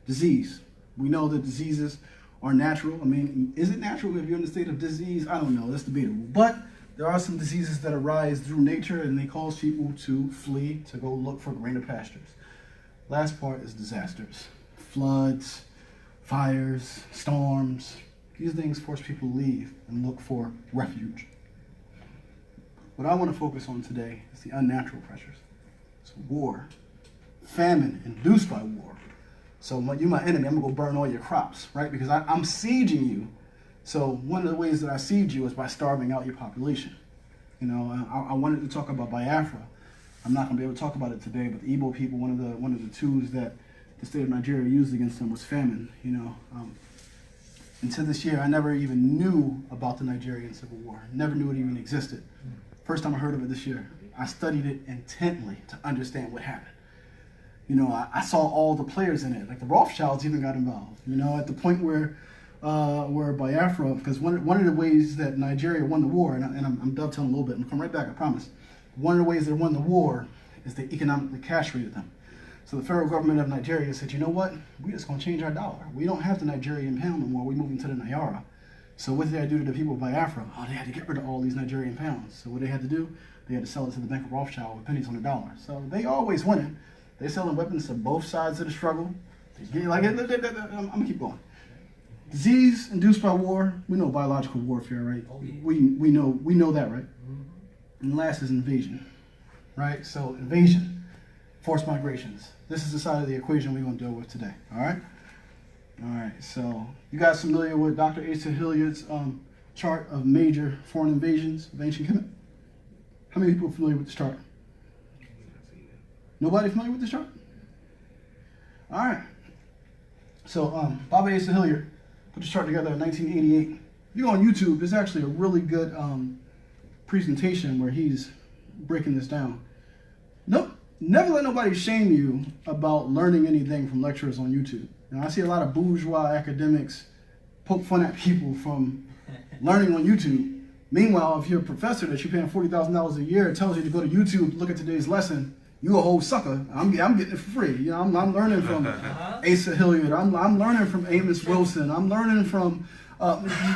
Disease. We know that diseases are natural. I mean, is it natural if you're in a state of disease? I don't know. That's debatable. But there are some diseases that arise through nature, and they cause people to flee, to go look for greener pastures. Last part is disasters. Floods, fires, storms. These things force people to leave and look for refuge. What I want to focus on today is the unnatural pressures. It's war, famine induced by war. So you're my enemy, I'm going to go burn all your crops, right? Because I'm sieging you. So one of the ways that I siege you is by starving out your population. I wanted to talk about Biafra. I'm not going to be able to talk about it today, but the Igbo people, one of the tools that the state of Nigeria used against them was famine. Until this year, I never even knew about the Nigerian Civil War. Never knew it even existed. First time I heard of it this year. I studied it intently to understand what happened. I saw all the players in it. Like the Rothschilds even got involved. At the point where Biafra, because one of the ways that Nigeria won the war, and I'm dovetailing a little bit, I'm coming right back, I promise. One of the ways they won the war is they economically castrated them. So the federal government of Nigeria said, you know what? We're just going to change our dollar. We don't have the Nigerian pound no more. We're moving to the Naira. So what did they do to the people of Biafra? Oh, they had to get rid of all these Nigerian pounds. So what they had to do? They had to sell it to the Bank of Rothschild with pennies on the dollar. So they always winning. They're selling weapons to both sides of the struggle. I'm gonna keep going. Disease induced by war. We know biological warfare, right? We know that, right? And last is invasion, right? So invasion, forced migrations. This is the side of the equation we're gonna deal with today. All right. All right. So you guys familiar with Dr. Asa Hilliard's chart of major foreign invasions of ancient Kemet? How many people are familiar with this chart? Nobody familiar with this chart? All right. So Baba Asa Hilliard put this chart together in 1988. If you go on YouTube, there's actually a really good presentation where he's breaking this down. Nope. Never let nobody shame you about learning anything from lecturers on YouTube. I see a lot of bourgeois academics poke fun at people from learning on YouTube. Meanwhile, if you're a professor that you're paying $40,000 a year tells you to go to YouTube, look at today's lesson, you a whole sucker. I'm getting it for free. I'm learning from Asa Hilliard. I'm learning from Amos Wilson. I'm learning from,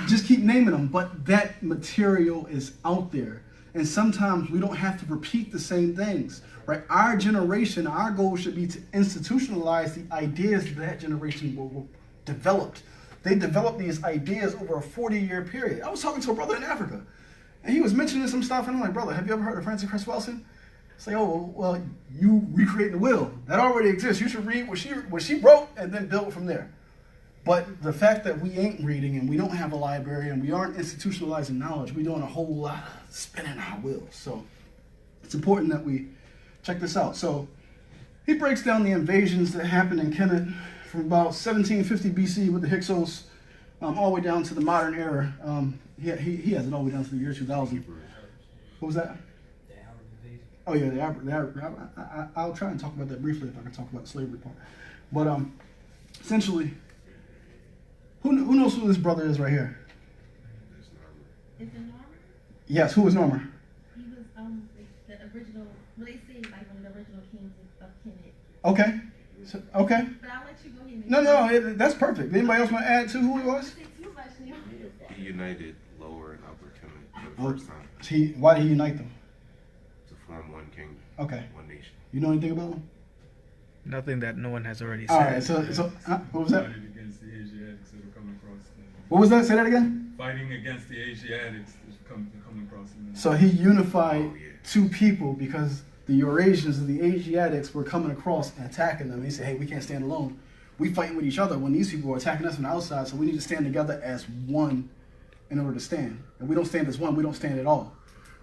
just keep naming them. But that material is out there. And sometimes we don't have to repeat the same things, right? Our generation, our goal should be to institutionalize the ideas that generation developed. They developed these ideas over a 40-year period. I was talking to a brother in Africa, and he was mentioning some stuff, and I'm like, brother, have you ever heard of Frances Cress Welsing? Say, oh, well, you recreate the will. That already exists. You should read what she wrote and then build from there. But the fact that we ain't reading and we don't have a library and we aren't institutionalizing knowledge, we're doing a whole lot of spinning our wheels. So it's important that we check this out. So he breaks down the invasions that happened in Kemet from about 1750 BC with the Hyksos all the way down to the modern era. He has it all the way down to the year 2000. What was that? Oh yeah, I'll try and talk about that briefly if I can talk about the slavery part. But essentially, who knows who this brother is right here? Is it Norman? Yes, who is Norman? He was the original. Well, they say like one of the original kings of Kemet. Okay. So, okay. But I'll let you go ahead. No, that's perfect. Anybody else want to add to who he was? He united Lower and Upper Kemet for the first time Why did he unite them? to form one kingdom, Okay. one nation. You know anything about him? Nothing that no one has already said. All right. So what was that? Fighting against the Asiatics that are coming across. What was that? Say that again. Fighting against the Asiatics that are coming across. So he unified two people because the Eurasians and the Asiatics were coming across and attacking them. He said, hey, we can't stand alone. We fighting with each other when these people are attacking us from the outside, so we need to stand together as one in order to stand. And we don't stand as one, we don't stand at all.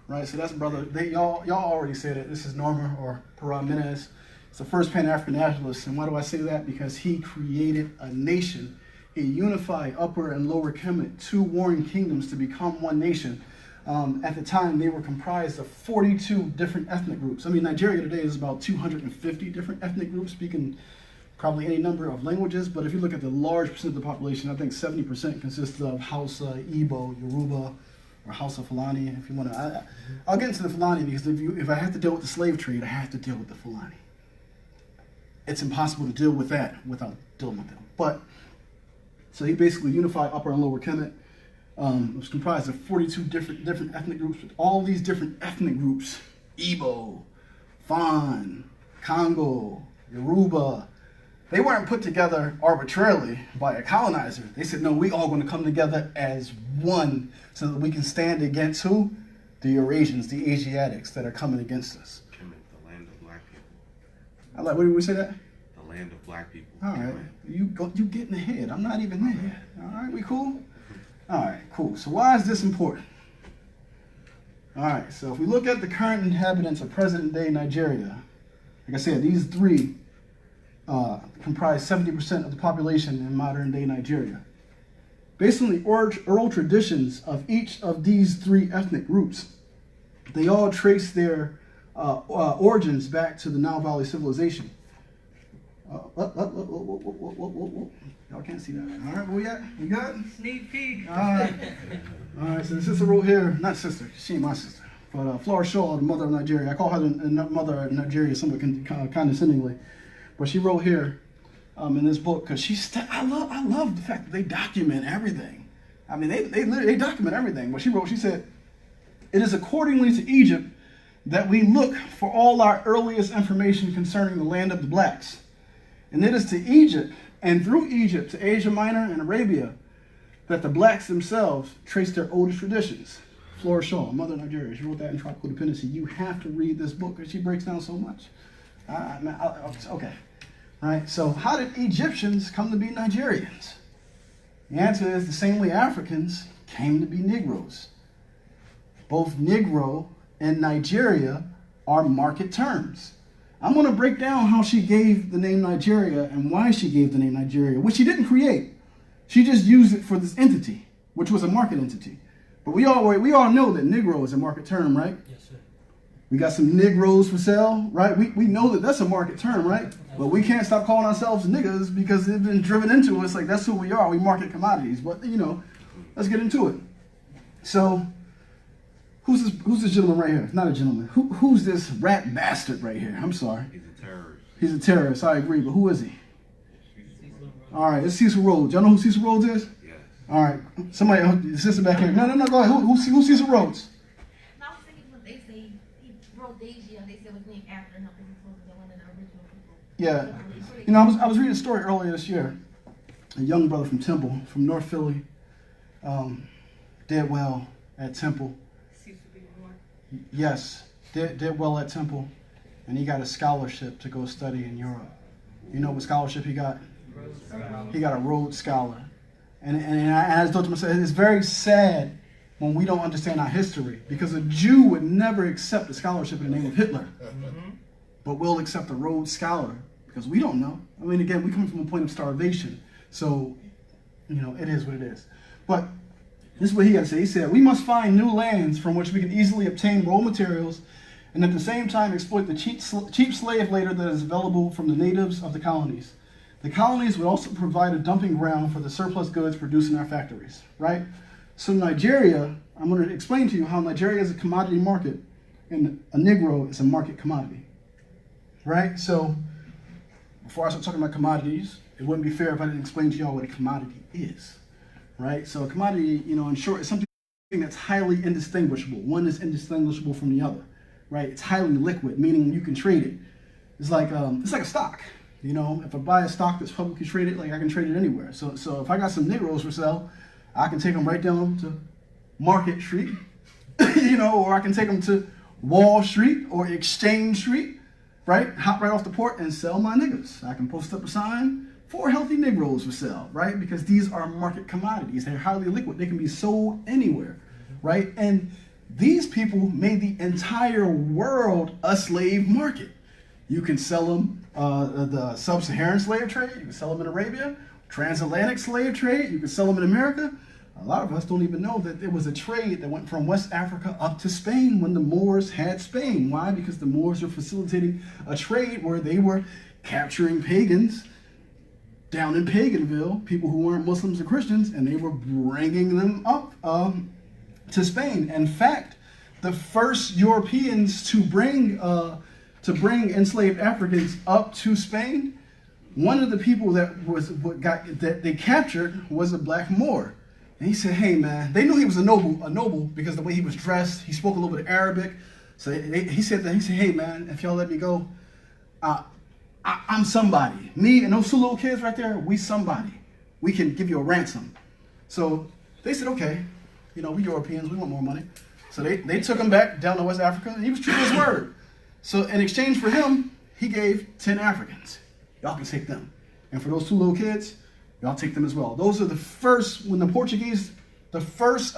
Right? So that's brother, y'all already said it. This is Norma or Paramenes. It's the first Pan-African nationalist. And why do I say that? Because he created a nation. He unified Upper and Lower Kemet, two warring kingdoms, to become one nation. At the time, they were comprised of 42 different ethnic groups. I mean, Nigeria today is about 250 different ethnic groups speaking probably any number of languages. But if you look at the large percent of the population, I think 70% consists of Hausa, Igbo, Yoruba, or Hausa Fulani. If you want to, I'll get into the Fulani because if I have to deal with the slave trade, I have to deal with the Fulani. It's impossible to deal with that without dealing with them. But so he basically unified Upper and Lower Kemet. It was comprised of 42 different ethnic groups. With all these different ethnic groups, Igbo, Fan, Congo, Yoruba, they weren't put together arbitrarily by a colonizer. They said, no, we all going to come together as one so that we can stand against who? The Eurasians, the Asiatics that are coming against us. Kemet, the land of black people. I like, what did we say that? The land of black people. All right, you getting ahead. I'm not even there. All right, we cool? All right, cool. So why is this important? All right, so if we look at the current inhabitants of present-day Nigeria, like I said, these three comprise 70% of the population in modern-day Nigeria. Based on the oral traditions of each of these three ethnic groups, they all trace their origins back to the Nile Valley civilization. Y'all can't see that. All right, where we at? We got? Sneak peek. All right, so the sister wrote here, not sister, she ain't my sister, but Flora Shaw, the mother of Nigeria. I call her the mother of Nigeria somewhat condescendingly, but she wrote here in this book because I love the fact that they document everything. I mean, they document everything. But she said, it is accordingly to Egypt that we look for all our earliest information concerning the land of the blacks. And it is to Egypt, and through Egypt to Asia Minor and Arabia, that the blacks themselves trace their oldest traditions. Flora Shaw, mother of Nigeria, she wrote that in Tropical Dependency. You have to read this book because she breaks down so much. Okay, right? So how did Egyptians come to be Nigerians? The answer is the same way Africans came to be Negroes. Both Negro and Nigeria are market terms. I'm going to break down how she gave the name Nigeria and why she gave the name Nigeria, which she didn't create. She just used it for this entity, which was a market entity. But we all know that Negro is a market term, right? Yes, sir. We got some Negroes for sale, right? We know that that's a market term, right? But we can't stop calling ourselves niggas because they've been driven into us. Like, that's who we are. We market commodities. But, let's get into it. So, who's this gentleman right here? Not a gentleman. Who's this rat bastard right here? I'm sorry. He's a terrorist. He's a terrorist. I agree. But who is he? All right, it's Cecil Rhodes. Y'all know who Cecil Rhodes is? Yes. All right. Somebody, the sister back here. No, go ahead. Who's Cecil Rhodes? No, I was thinking what they say. He Rhodesia. They said it was named after him because he was one of the original people. Yeah. I was reading a story earlier this year. A young brother from Temple, from North Philly, did well at Temple. Yes, did well at Temple, and he got a scholarship to go study in Europe. You know what scholarship he got? He got a Rhodes Scholar. And I thought to myself, it's very sad when we don't understand our history, because a Jew would never accept a scholarship in the name of Hitler. but we'll accept a Rhodes Scholar because we don't know. I mean, again, we come from a point of starvation. So, it is what it is. But this is what he had to say. He said, we must find new lands from which we can easily obtain raw materials and at the same time exploit the cheap slave labor that is available from the natives of the colonies. The colonies would also provide a dumping ground for the surplus goods produced in our factories, right? So Nigeria, I'm going to explain to you how Nigeria is a commodity market and a Negro is a market commodity, right? So before I start talking about commodities, it wouldn't be fair if I didn't explain to y'all what a commodity is, right? So a commodity, in short, is something that's highly indistinguishable. One is indistinguishable from the other, right? It's highly liquid, meaning you can trade it. It's like a stock. If I buy a stock that's publicly traded, like I can trade it anywhere. So if I got some Negroes for sale, I can take them right down to Market Street, or I can take them to Wall Street or Exchange Street, right? Hop right off the port and sell my niggas. I can post up a sign for healthy Negroes for sale, right? Because these are market commodities. They're highly liquid. They can be sold anywhere, right? And these people made the entire world a slave market. You can sell them the sub-Saharan slave trade. You can sell them in Arabia. Transatlantic slave trade. You can sell them in America. A lot of us don't even know that there was a trade that went from West Africa up to Spain when the Moors had Spain. Why? Because the Moors were facilitating a trade where they were capturing pagans down in Paganville, people who weren't Muslims or Christians, and they were bringing them up to Spain. In fact, the first Europeans to bring enslaved Africans up to Spain, one of the people that they captured was a black Moor. And he said, hey man, they knew he was a noble because the way he was dressed, he spoke a little bit of Arabic. So he said, hey man, if y'all let me go, I'm somebody. Me and those two little kids right there, we somebody. We can give you a ransom. So they said, okay, we Europeans, we want more money. So they took him back down to West Africa, and he was true to his word. So in exchange for him, he gave 10 Africans. Y'all can take them. And for those two little kids, y'all take them as well. Those are the first, when the first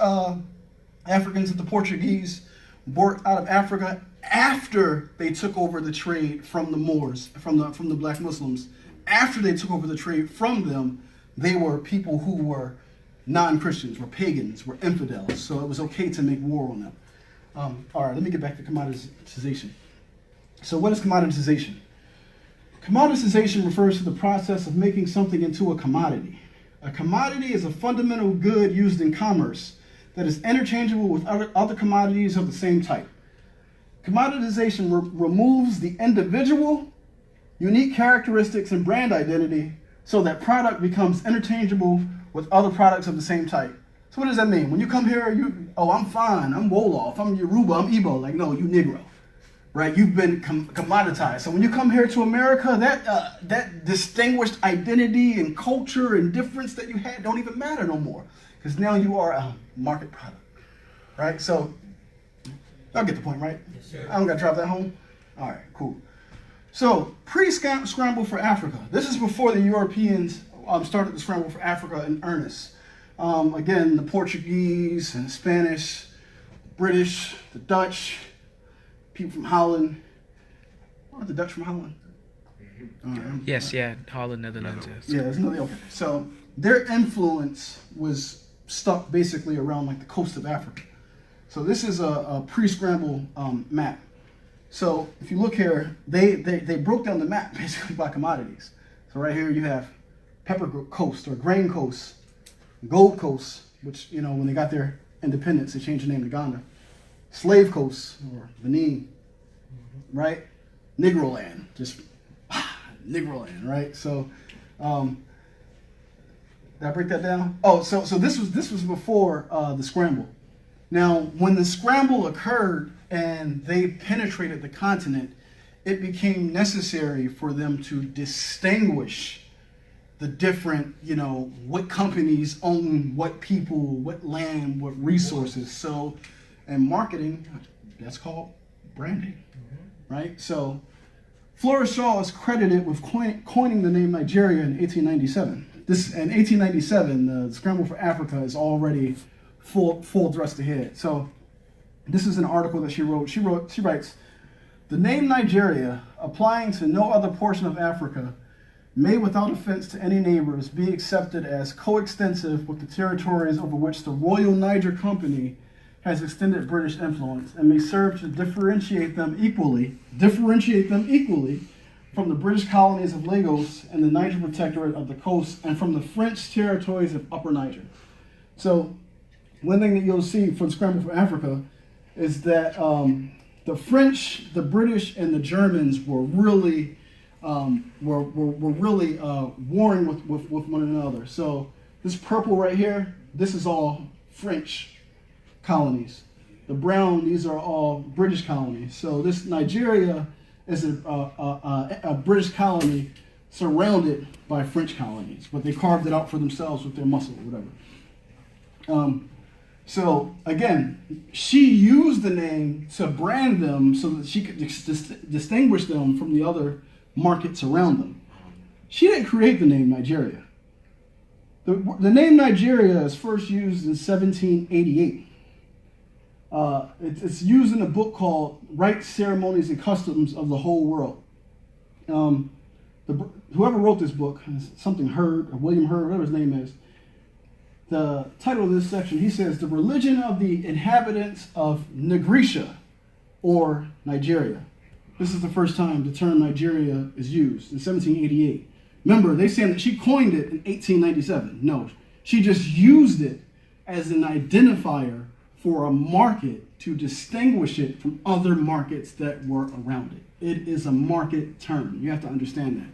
Africans that the Portuguese brought out of Africa after they took over the trade from the Moors, from the black Muslims. After they took over the trade from them, they were people who were non-Christians, were pagans, were infidels. So it was okay to make war on them. All right, let me get back to commoditization. So what is commoditization? Commoditization refers to the process of making something into a commodity. A commodity is a fundamental good used in commerce that is interchangeable with other commodities of the same type. Commoditization removes the individual, unique characteristics and brand identity so that product becomes interchangeable with other products of the same type. So what does that mean? When you come here, I'm fine, I'm Wolof, I'm Yoruba, I'm Igbo. Like, no, you Negro, right? You've been commoditized. So when you come here to America, that distinguished identity and culture and difference that you had don't even matter no more, because now you are a market product, right? So y'all get the point, right? Yes, sir. I don't got to drive that home. All right, cool. So pre-scramble for Africa. This is before the Europeans started the scramble for Africa in earnest. Again, the Portuguese and Spanish, British, the Dutch, people from Holland. Aren't the Dutch from Holland? Yes, yeah, Holland, Netherlands, yes. Yeah, there's another, okay. So their influence was stuck basically around like the coast of Africa. So this is a pre-scramble map. So if you look here, they broke down the map basically by commodities. So right here you have pepper coast or grain coast, gold coast, which, when they got their independence, they changed the name to Ghana. Slave coast or Benin, right? Negro land, just Negro land, right? So did I break that down? Oh, so this was before the scramble. Now, when the scramble occurred and they penetrated the continent, it became necessary for them to distinguish the different, what companies own what people, what land, what resources. So, and marketing, that's called branding, right? So, Flora Shaw is credited with coining the name Nigeria in 1897. In 1897, the scramble for Africa is already full thrust ahead. So, this is an article that she wrote. She writes, The name Nigeria, applying to no other portion of Africa, may without offense to any neighbors be accepted as coextensive with the territories over which the Royal Niger Company has extended British influence, and may serve to differentiate them equally from the British colonies of Lagos and the Niger Protectorate of the coast, and from the French territories of Upper Niger. So one thing that you'll see from Scramble for Africa is that the French, the British, and the Germans were really warring with one another. So this purple right here, this is all French colonies. The brown, these are all British colonies. So this Nigeria is a British colony surrounded by French colonies, but they carved it out for themselves with their muscle or whatever. So again, she used the name to brand them so that she could distinguish them from the other markets around them. She didn't create the name Nigeria. The name Nigeria is first used in 1788. It's used in a book called Rites, Ceremonies, and Customs of the Whole World. Whoever wrote this book, something Hurd, or William Hurd, whatever his name is, the title of this section, he says, the religion of the inhabitants of Nigritia, or Nigeria. This is the first time the term Nigeria is used, in 1788. Remember, they saying that she coined it in 1897. No, she just used it as an identifier for a market to distinguish it from other markets that were around it. It is a market term. You have to understand that.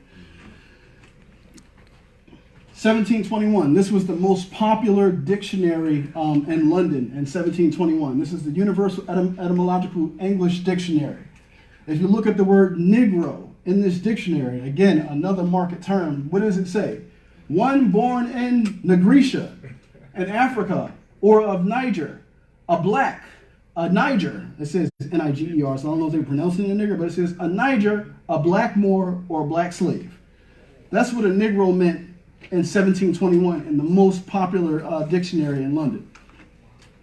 1721, this was the most popular dictionary in London in 1721. This is the Universal Etymological English Dictionary. If you look at the word Negro in this dictionary, again, another market term, what does it say? One born in Nigritia, in Africa, or of Niger, a black, a Niger. It says Niger, so I don't know if they're pronouncing it nigger, but it says a Niger, a black Moor, or a black slave. That's what a Negro meant in 1721 in the most popular dictionary in London.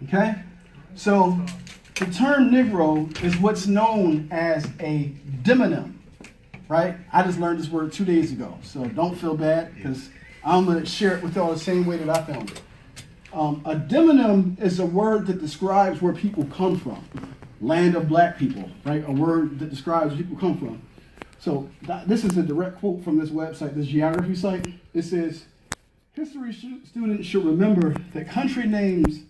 Okay? So the term Negro is what's known as a demonym, right? I just learned this word 2 days ago, so don't feel bad because I'm going to share it with y'all the same way that I found it. A demonym is a word that describes where people come from. Land of black people, right? A word that describes where people come from. So this is a direct quote from this website, this geography site. It says, history students should remember that country names,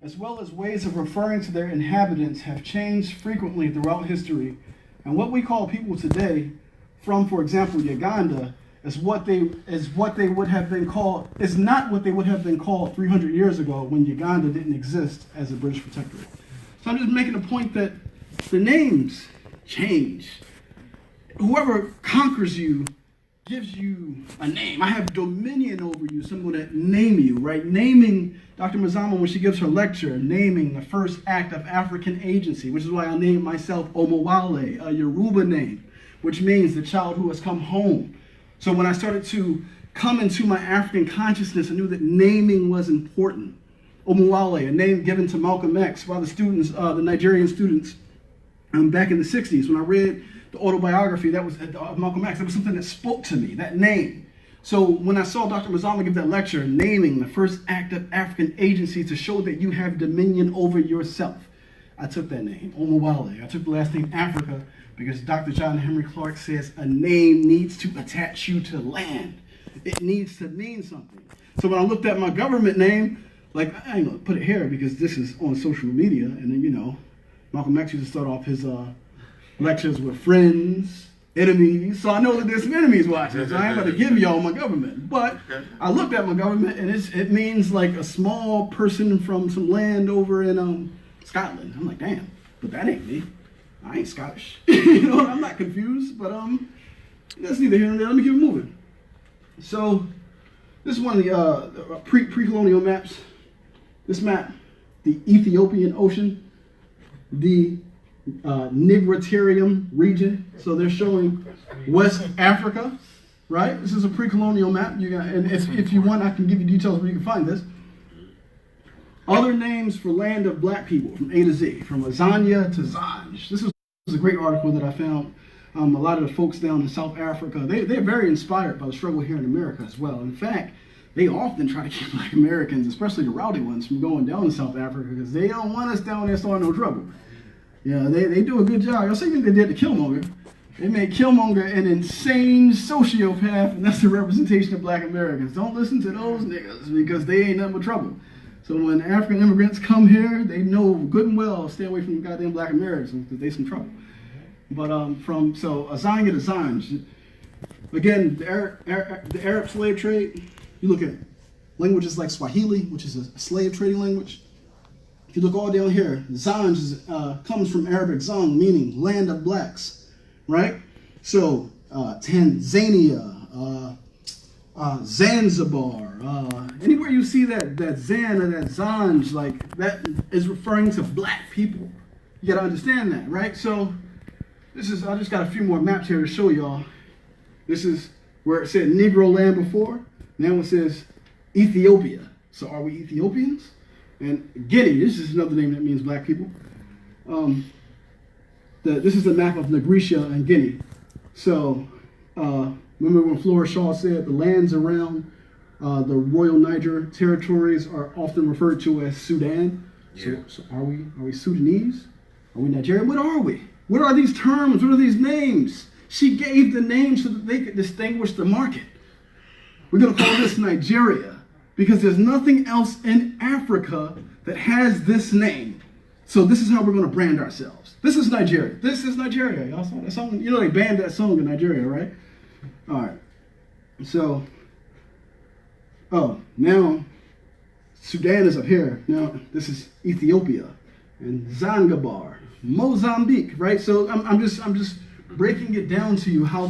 as well as ways of referring to their inhabitants, have changed frequently throughout history. And what we call people today, from, for example, Uganda, is what they would have been called, is not what they would have been called 300 years ago when Uganda didn't exist as a British protectorate. So I'm just making a point that the names change. Whoever conquers you gives you a name. I have dominion over you, someone that name you, right? Naming, Dr. Mazama, when she gives her lecture, naming the first act of African agency, which is why I named myself Omowale, a Yoruba name, which means the child who has come home. So when I started to come into my African consciousness, I knew that naming was important. Omowale, a name given to Malcolm X by the students, the Nigerian students, back in the 60s. When I read the autobiography that was of Malcolm X, that was something that spoke to me, that name. So when I saw Dr. Mazama give that lecture, naming the first act of African agency to show that you have dominion over yourself, I took that name, Omowale. I took the last name Africa because Dr. John Henry Clark says a name needs to attach you to land. It needs to mean something. So when I looked at my government name, like, I ain't gonna put it here because this is on social media, and then, you know, Malcolm X used to start off his lectures with friends, enemies, so I know that there's some enemies watching, so I ain't going to give y'all my government. But I looked at my government, and it means like a small person from some land over in Scotland. I'm like, damn, but that ain't me. I ain't Scottish. You know, I'm not confused, but that's neither here nor there. Let me keep it moving. So this is one of the pre-colonial maps. This map, the Ethiopian Ocean, the Nigritarium region. So they're showing West Africa, right? This is a pre-colonial map. And if you want, I can give you details where you can find this. Other names for land of black people from A to Z, from Azania to Zanj. This is was a great article that I found. A lot of the folks down in South Africa, they're very inspired by the struggle here in America as well. In fact, they often try to keep Black Americans, especially the rowdy ones, from going down to South Africa because they don't want us down there starting no trouble. Yeah, they do a good job. You'll see what they did to Killmonger. They made Killmonger an insane sociopath, and that's the representation of Black Americans. Don't listen to those niggas because they ain't nothing but trouble. So when African immigrants come here, they know good and well stay away from goddamn Black Americans because they some trouble. But so Azania to Zanj, again, the Arab slave trade. You look at languages like Swahili, which is a slave trading language. If you look all down here, Zanj comes from Arabic Zang, meaning land of blacks, right? So Tanzania, Zanzibar, anywhere you see that Zan or that Zanj, like that is referring to black people. You gotta understand that, right? So I just got a few more maps here to show y'all. This is where it said Negro land before. Now it says Ethiopia. So are we Ethiopians? And Guinea, this is another name that means black people. This is the map of Nigerian and Guinea. So remember when Flora Shaw said the lands around the Royal Niger territories are often referred to as Sudan? Yeah. So are we Sudanese? Are we Nigerian? What are we? What are these terms? What are these names? She gave the names so that they could distinguish the market. We're going to call this Nigeria because there's nothing else in Africa that has this name. So this is how we're going to brand ourselves. This is Nigeria. This is Nigeria. Y'all saw that song? You know they banned that song in Nigeria, right? All right. So, now Sudan is up here. Now this is Ethiopia and Zanzibar, Mozambique, right? So I'm just breaking it down to you how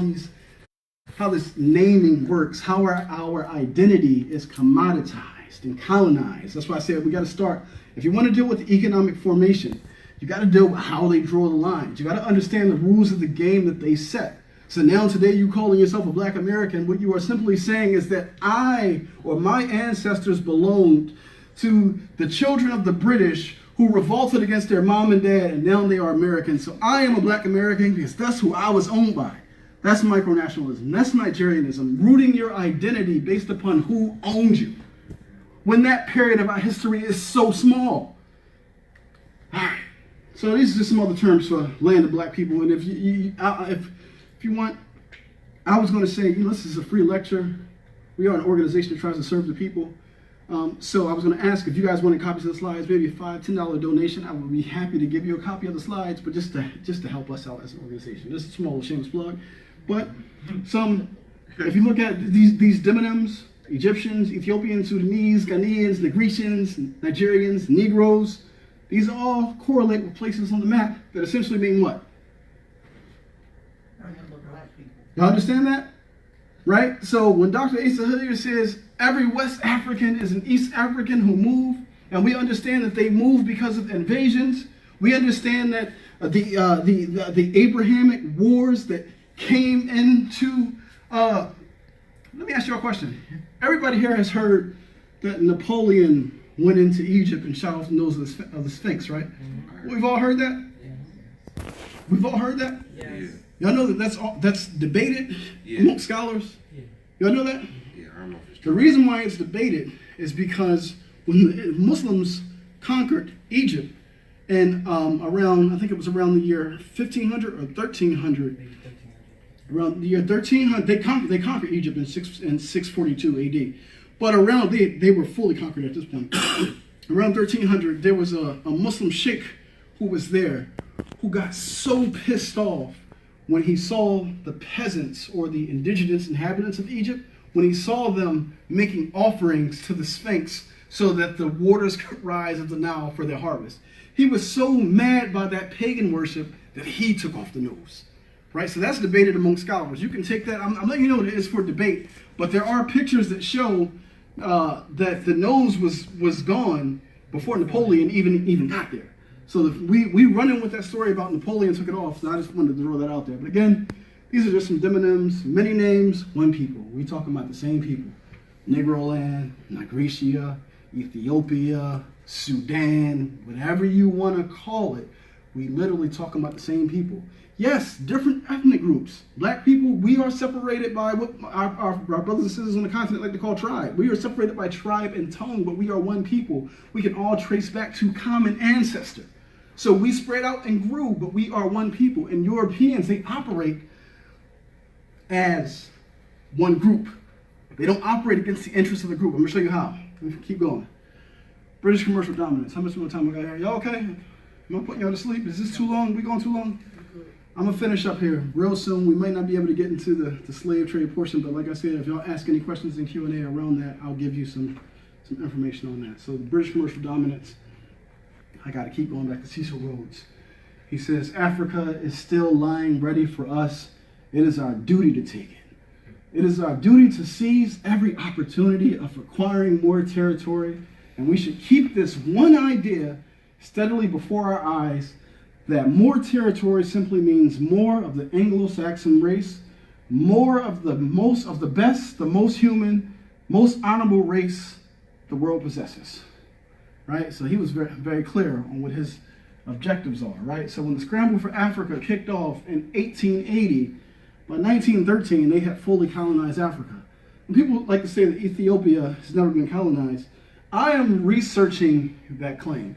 this naming works, how our identity is commoditized and colonized. That's why I said we got to start. If you want to deal with the economic formation, you got to deal with how they draw the lines. You got to understand the rules of the game that they set. So now today you calling yourself a black American, what you are simply saying is that I or my ancestors belonged to the children of the British who revolted against their mom and dad, and now they are Americans. So I am a black American because that's who I was owned by. That's micronationalism. That's Nigerianism, rooting your identity based upon who owned you, when that period of our history is so small. All right. So these are just some other terms for land of black people. And if you want, I was going to say, this is a free lecture. We are an organization that tries to serve the people. So I was going to ask if you guys wanted copies of the slides, maybe a $5, $10 donation. I would be happy to give you a copy of the slides, but just to help us out as an organization. Just a small shameless plug. But if you look at these demonyms, Egyptians, Ethiopians, Sudanese, Ghanaians, Nigerians, Nigerians, Negroes, these all correlate with places on the map that essentially mean what? You understand that? Right? So when Dr. Asa Hilliard says every West African is an East African who moved, and we understand that they moved because of invasions, we understand that the Abrahamic wars that came into, let me ask you a question. Everybody here has heard that Napoleon went into Egypt and shot off the nose of the Sphinx, right? Mm-hmm. We've all heard that? Yeah. We've all heard that? Yes. Y'all know that that's debated among scholars? Yeah. Y'all know that? Yeah, I don't know if it's true. The reason why it's debated is because when the Muslims conquered Egypt and I think it was around the year 1500 or 1300, around the year 1300, they conquered Egypt in 642 AD. But around they were fully conquered at this point. Around 1300, there was a Muslim sheikh who was there who got so pissed off when he saw the peasants or the indigenous inhabitants of Egypt, when he saw them making offerings to the Sphinx so that the waters could rise of the Nile for their harvest. He was so mad by that pagan worship that he took off the nose. Right, so that's debated among scholars. You can take that. I'm letting you know that it's for debate, but there are pictures that show that the nose was gone before Napoleon even got there. So we run in with that story about Napoleon took it off. So I just wanted to throw that out there. But again, these are just some demonyms, many names, one people. We talking about the same people: Negro land, Nigretia, Ethiopia, Sudan, whatever you want to call it. We literally talking about the same people. Yes, different ethnic groups. Black people, we are separated by what our brothers and sisters on the continent like to call tribe. We are separated by tribe and tongue, but we are one people. We can all trace back to common ancestor. So we spread out and grew, but we are one people. And Europeans, they operate as one group. They don't operate against the interests of the group. I'm going to show you how. Keep going. British commercial dominance. How much more time I got here? Y'all okay? Am I putting y'all to sleep? Is this too long? We going too long? I'm going to finish up here real soon. We might not be able to get into the slave trade portion, but like I said, if y'all ask any questions in Q&A around that, I'll give you some information on that. So the British commercial dominance, I got to keep going back to Cecil Rhodes. He says, Africa is still lying ready for us. It is our duty to take it. It is our duty to seize every opportunity of acquiring more territory, and we should keep this one idea steadily before our eyes, that more territory simply means more of the Anglo-Saxon race, more of the best, the most human, most honorable race the world possesses. Right? So he was very, very clear on what his objectives are. Right? So when the scramble for Africa kicked off in 1880, by 1913 they had fully colonized Africa. And people like to say that Ethiopia has never been colonized. I am researching that claim.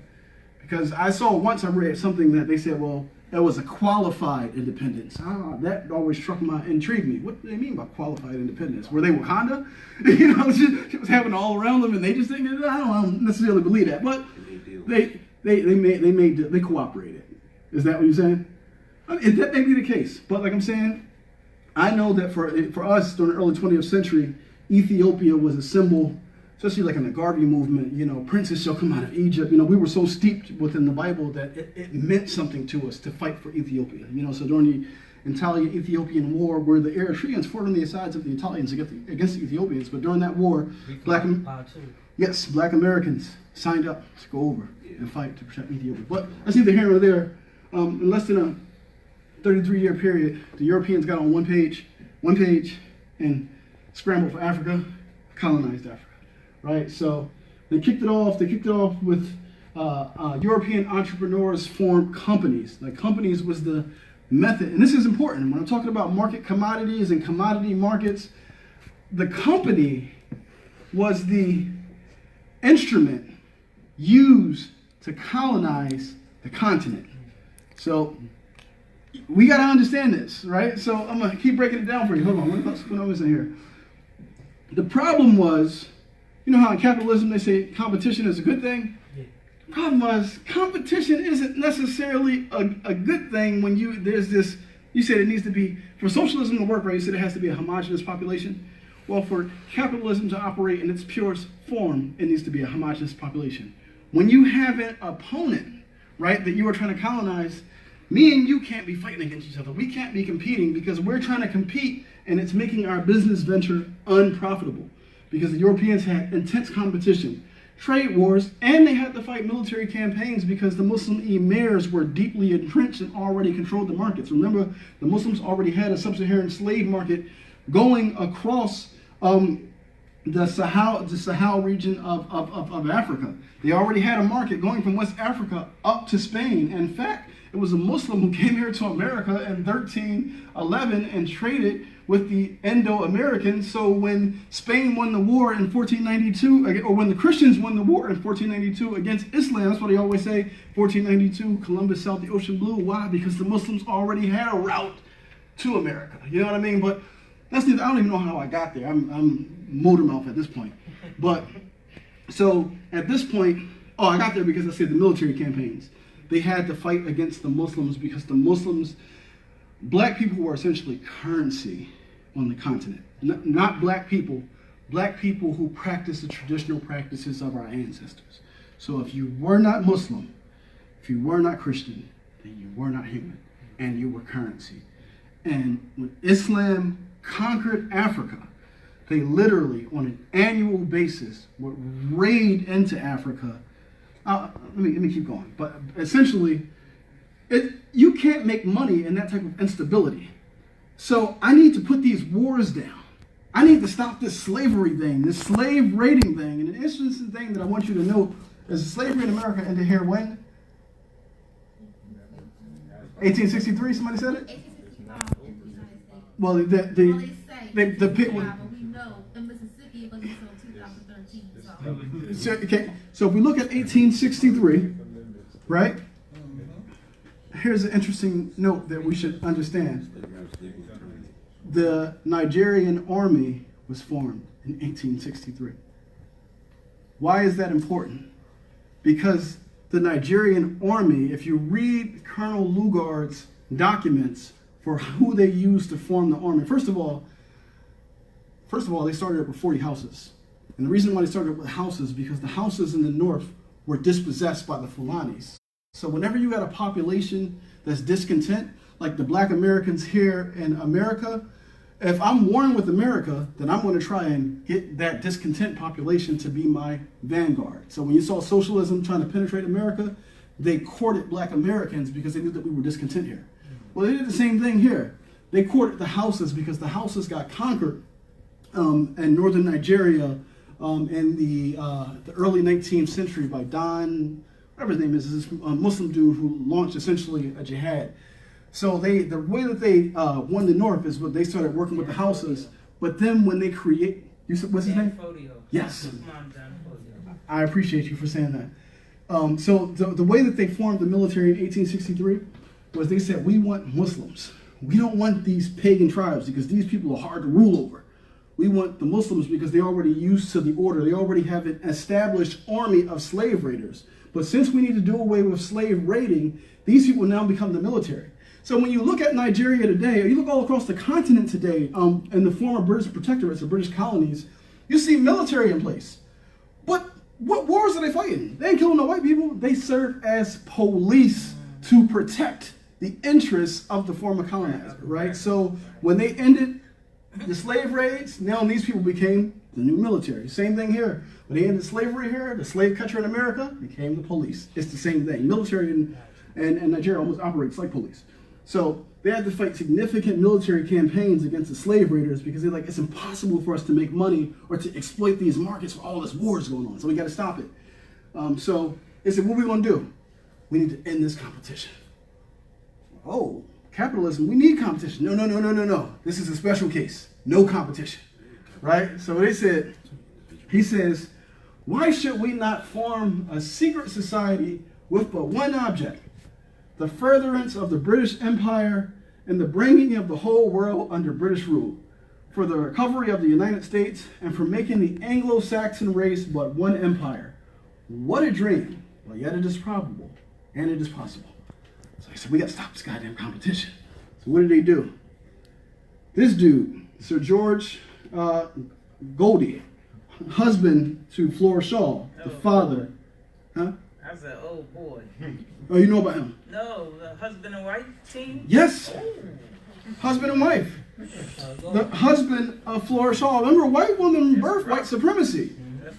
Because I saw once, I read something that they said, well, that was a qualified independence. That always intrigued me. What do they mean by qualified independence? Were they Wakanda? You know, it was happening all around them, and they just think, I don't necessarily believe that. But they cooperated. Is that what you're saying? I mean, that may be the case. But like I'm saying, I know that for us during the early 20th century, Ethiopia was a symbol, especially like in the Garvey movement, you know, princes shall come out of Egypt. You know, we were so steeped within the Bible that it meant something to us to fight for Ethiopia. You know, so during the Italian-Ethiopian War, where the Eritreans fought on the sides of the Italians against the Ethiopians, but during that war, Black Americans signed up to go over and fight to protect Ethiopia. But that's neither here nor there. In less than a 33-year period, the Europeans got on one page, and scrambled for Africa, colonized Africa. Right, so they kicked it off. With European entrepreneurs formed companies. Like companies was the method, and this is important. When I'm talking about market commodities and commodity markets, the company was the instrument used to colonize the continent. So we got to understand this, right? So I'm gonna keep breaking it down for you. Hold on, what was in here? The problem was, you know how in capitalism they say competition is a good thing? Yeah. The problem was competition isn't necessarily a good thing when you said it needs to be, for socialism to work right, you said it has to be a homogenous population. Well, for capitalism to operate in its purest form, it needs to be a homogenous population. When you have an opponent, right, that you are trying to colonize, me and you can't be fighting against each other. We can't be competing because we're trying to compete and it's making our business venture unprofitable. Because the Europeans had intense competition, trade wars, and they had to fight military campaigns because the Muslim emirs were deeply entrenched and already controlled the markets. Remember, the Muslims already had a sub-Saharan slave market going across the Sahel region of Africa. They already had a market going from West Africa up to Spain. In fact, it was a Muslim who came here to America in 1311 and traded with the Indo-Americans. So when Spain won the war in 1492, or when the Christians won the war in 1492 against Islam, that's what they always say, 1492, Columbus sailed the ocean blue. Why? Because the Muslims already had a route to America. You know what I mean? But that's neither, I don't even know how I got there. I'm motor mouth at this point. But so at this point, I got there because I said the military campaigns. They had to fight against the Muslims because the Muslims, black people were essentially currency on the continent. Not black people who practice the traditional practices of our ancestors. So if you were not Muslim, if you were not Christian, then you were not human, and you were currency. And when Islam conquered Africa, they literally, on an annual basis, would raid into Africa. Let me keep going. But essentially, you can't make money in that type of instability. So I need to put these wars down. I need to stop this slavery thing, this slave raiding thing. And an interesting thing that I want you to know is slavery in America ended here when? 1863, somebody said it? 1865 in the United States. Well, Well, they say the pit 1865, but we know in Mississippi it wasn't until 2013. So. okay, so if we look at 1863, right? Here's an interesting note that we should understand. The Nigerian army was formed in 1863. Why is that important? Because the Nigerian army, if you read Colonel Lugard's documents for who they used to form the army, first of all, they started up with 40 houses. And the reason why they started up with houses is because the houses in the north were dispossessed by the Fulanis. So whenever you got a population that's discontent, like the black Americans here in America, if I'm warring with America, then I'm going to try and get that discontent population to be my vanguard. So when you saw socialism trying to penetrate America, they courted black Americans because they knew that we were discontent here. Well, they did the same thing here. They courted the houses because the houses got conquered in northern Nigeria in the early 19th century by Don, whatever his name is, this Muslim dude who launched essentially a jihad. So the way that they won the north is what they started working with the houses. But then when they create, you said, what's his name? Yes. I appreciate you for saying that. So the way that they formed the military in 1863 was they said, we want Muslims. We don't want these pagan tribes because these people are hard to rule over. We want the Muslims because they're already used to the order. They already have an established army of slave raiders. But since we need to do away with slave raiding, these people now become the military. So when you look at Nigeria today, or you look all across the continent today, in the former British protectorates, the British colonies, you see military in place. But what wars are they fighting? They ain't killing no white people. They serve as police to protect the interests of the former colonizer, right? So when they ended the slave raids, now these people became the new military. Same thing here. When they ended slavery here, the slave catcher in America became the police. It's the same thing. Military in Nigeria almost operates like police. So they had to fight significant military campaigns against the slave raiders because they're like, it's impossible for us to make money or to exploit these markets for all this wars going on. So we got to stop it. So they said, what are we going to do? We need to end this competition. Oh, capitalism, we need competition. No. This is a special case. No competition, right? So he says, why should we not form a secret society with but one object? The furtherance of the British Empire and the bringing of the whole world under British rule, for the recovery of the United States and for making the Anglo-Saxon race but one empire. What a dream, but yet it is probable, and it is possible. So he said, we got to stop this goddamn competition. So what did they do? This dude, Sir George Goldie, husband to Flora Shaw, the father. Huh? That's an old boy. Oh, you know about him? No, the husband and wife team? Yes. Husband and wife. The husband of Flora Shaw. Remember, white women birthed white supremacy.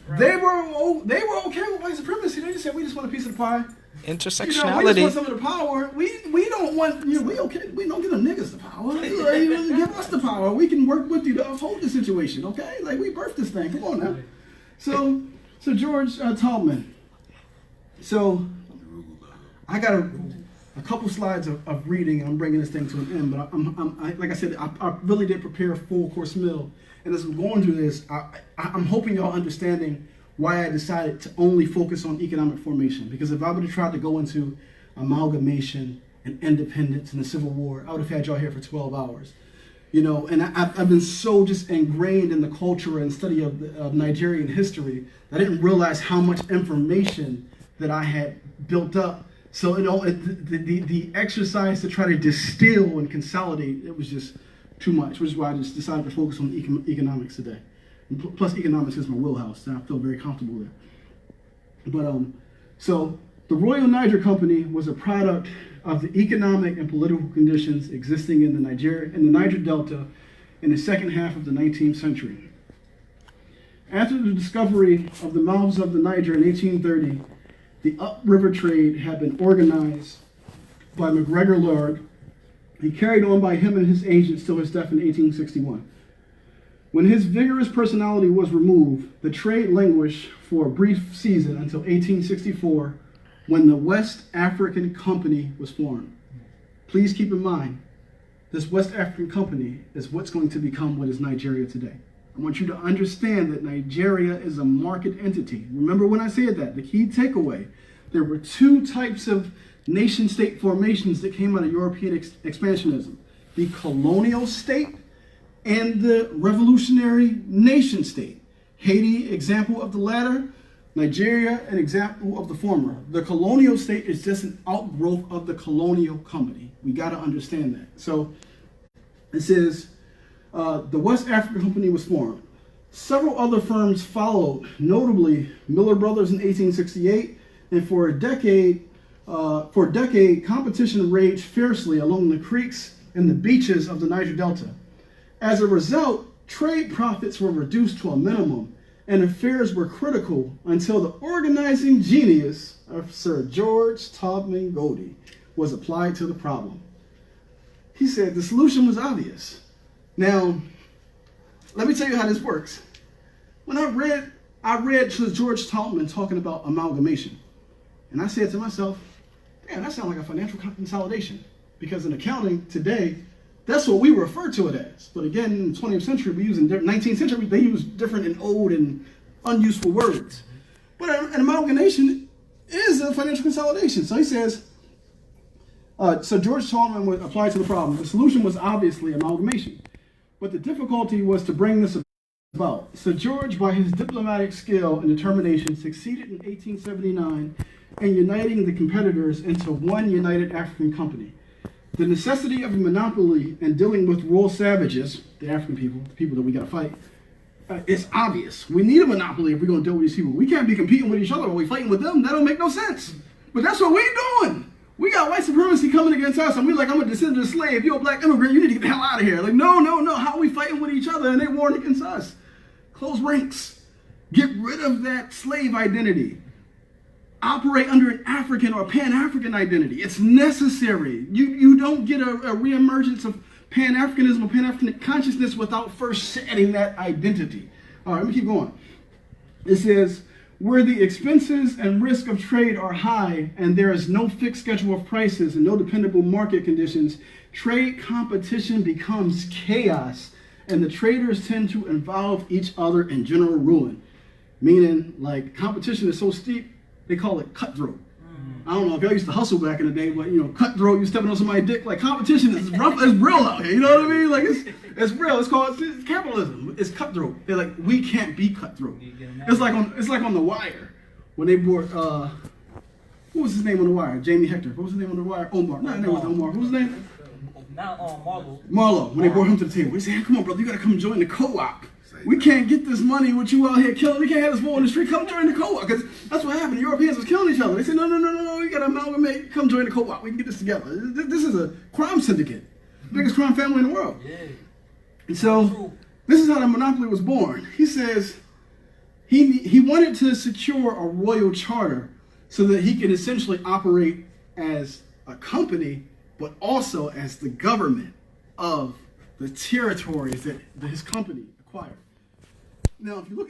Right. They were okay with white supremacy. They just said, we just want a piece of the pie. Intersectionality. We just want some of the power. We don't want, we okay. We don't give them niggas the power. Give us the power. We can work with you to uphold the situation, okay? Like, we birthed this thing. Come on now. So George Tallman. So I got a couple slides of reading, and I'm bringing this thing to an end. But I like I said, I really did prepare a full course meal. And as I'm going through this, I'm hoping y'all understanding why I decided to only focus on economic formation. Because if I would have tried to go into amalgamation and independence and the Civil War, I would have had y'all here for 12 hours. You know, and I've been so just ingrained in the culture and study of Nigerian history that I didn't realize how much information that I had built up. So, you know, the exercise to try to distill and consolidate, it was just too much, which is why I just decided to focus on economics today. And plus, economics is my wheelhouse, and I feel very comfortable there. But, so the Royal Niger Company was a product of the economic and political conditions existing in the Niger Delta in the second half of the 19th century. After the discovery of the mouths of the Niger in 1830, the upriver trade had been organized by MacGregor Lord. He carried on by him and his agents till his death in 1861. When his vigorous personality was removed, the trade languished for a brief season until 1864, when the West African Company was formed. Please keep in mind, this West African company is what's going to become what is Nigeria today. I want you to understand that Nigeria is a market entity. Remember when I said that, the key takeaway, there were two types of nation-state formations that came out of European expansionism. The colonial state and the revolutionary nation-state. Haiti, example of the latter. Nigeria, an example of the former. The colonial state is just an outgrowth of the colonial company. We got to understand that. So it says, the West African Company was formed. Several other firms followed, notably Miller Brothers in 1868, and for a decade, competition raged fiercely along the creeks and the beaches of the Niger Delta. As a result, trade profits were reduced to a minimum, and affairs were critical until the organizing genius of Sir George Tubman Goldie was applied to the problem. He said the solution was obvious. Now, let me tell you how this works. When I read Sir George Tubman talking about amalgamation, and I said to myself, man, that sounds like a financial consolidation. Because in accounting today, that's what we refer to it as. But again, in the 20th century, 19th century, they use different and old and unuseful words. But an amalgamation is a financial consolidation. So he says, so George Tubman would apply to the problem. The solution was obviously amalgamation. But the difficulty was to bring this about. So George, by his diplomatic skill and determination, succeeded in 1879 in uniting the competitors into one united African company. The necessity of a monopoly and dealing with rural savages, the African people, the people that we got to fight, is obvious. We need a monopoly if we're going to deal with these people. We can't be competing with each other while we're fighting with them. That don't make no sense. But that's what we're doing. We got white supremacy coming against us, and we're like, I'm a descendant of slave. You're a black immigrant. You need to get the hell out of here. Like, no. How are we fighting with each other? And they warring against us. Close ranks. Get rid of that slave identity. Operate under an African or Pan-African identity. It's necessary. You don't get a reemergence of Pan-Africanism or Pan-African consciousness without first shedding that identity. All right, let me keep going. It says, where the expenses and risk of trade are high and there is no fixed schedule of prices and no dependable market conditions, trade competition becomes chaos and the traders tend to involve each other in general ruin. Meaning, like, competition is so steep, they call it cutthroat. I don't know if y'all used to hustle back in the day, but cutthroat, you stepping on somebody's dick. Like, competition is rough, it's real out here. You know what I mean? Like, it's real. It's capitalism. It's cutthroat. They're like, we can't be cutthroat. It's like on The Wire when they brought what was his name on The Wire? Jamie Hector. What was his name on The Wire? Omar. No, his name wasn't Omar. What was his name? Now Marlo. Marlo. When they brought him to the table, they said, hey, come on, brother, you got to come join the co-op. We can't get this money with you out here killing. We can't have this war in the street. Come join the co-op. Because that's what happened. The Europeans was killing each other. They said, no. You got to amalgamate. Come join the co-op. We can get this together. This is a crime syndicate. Biggest crime family in the world. Yeah. And so this is how the monopoly was born. He says he wanted to secure a royal charter so that he could essentially operate as a company, but also as the government of the territories that his company acquired. Now, if you look at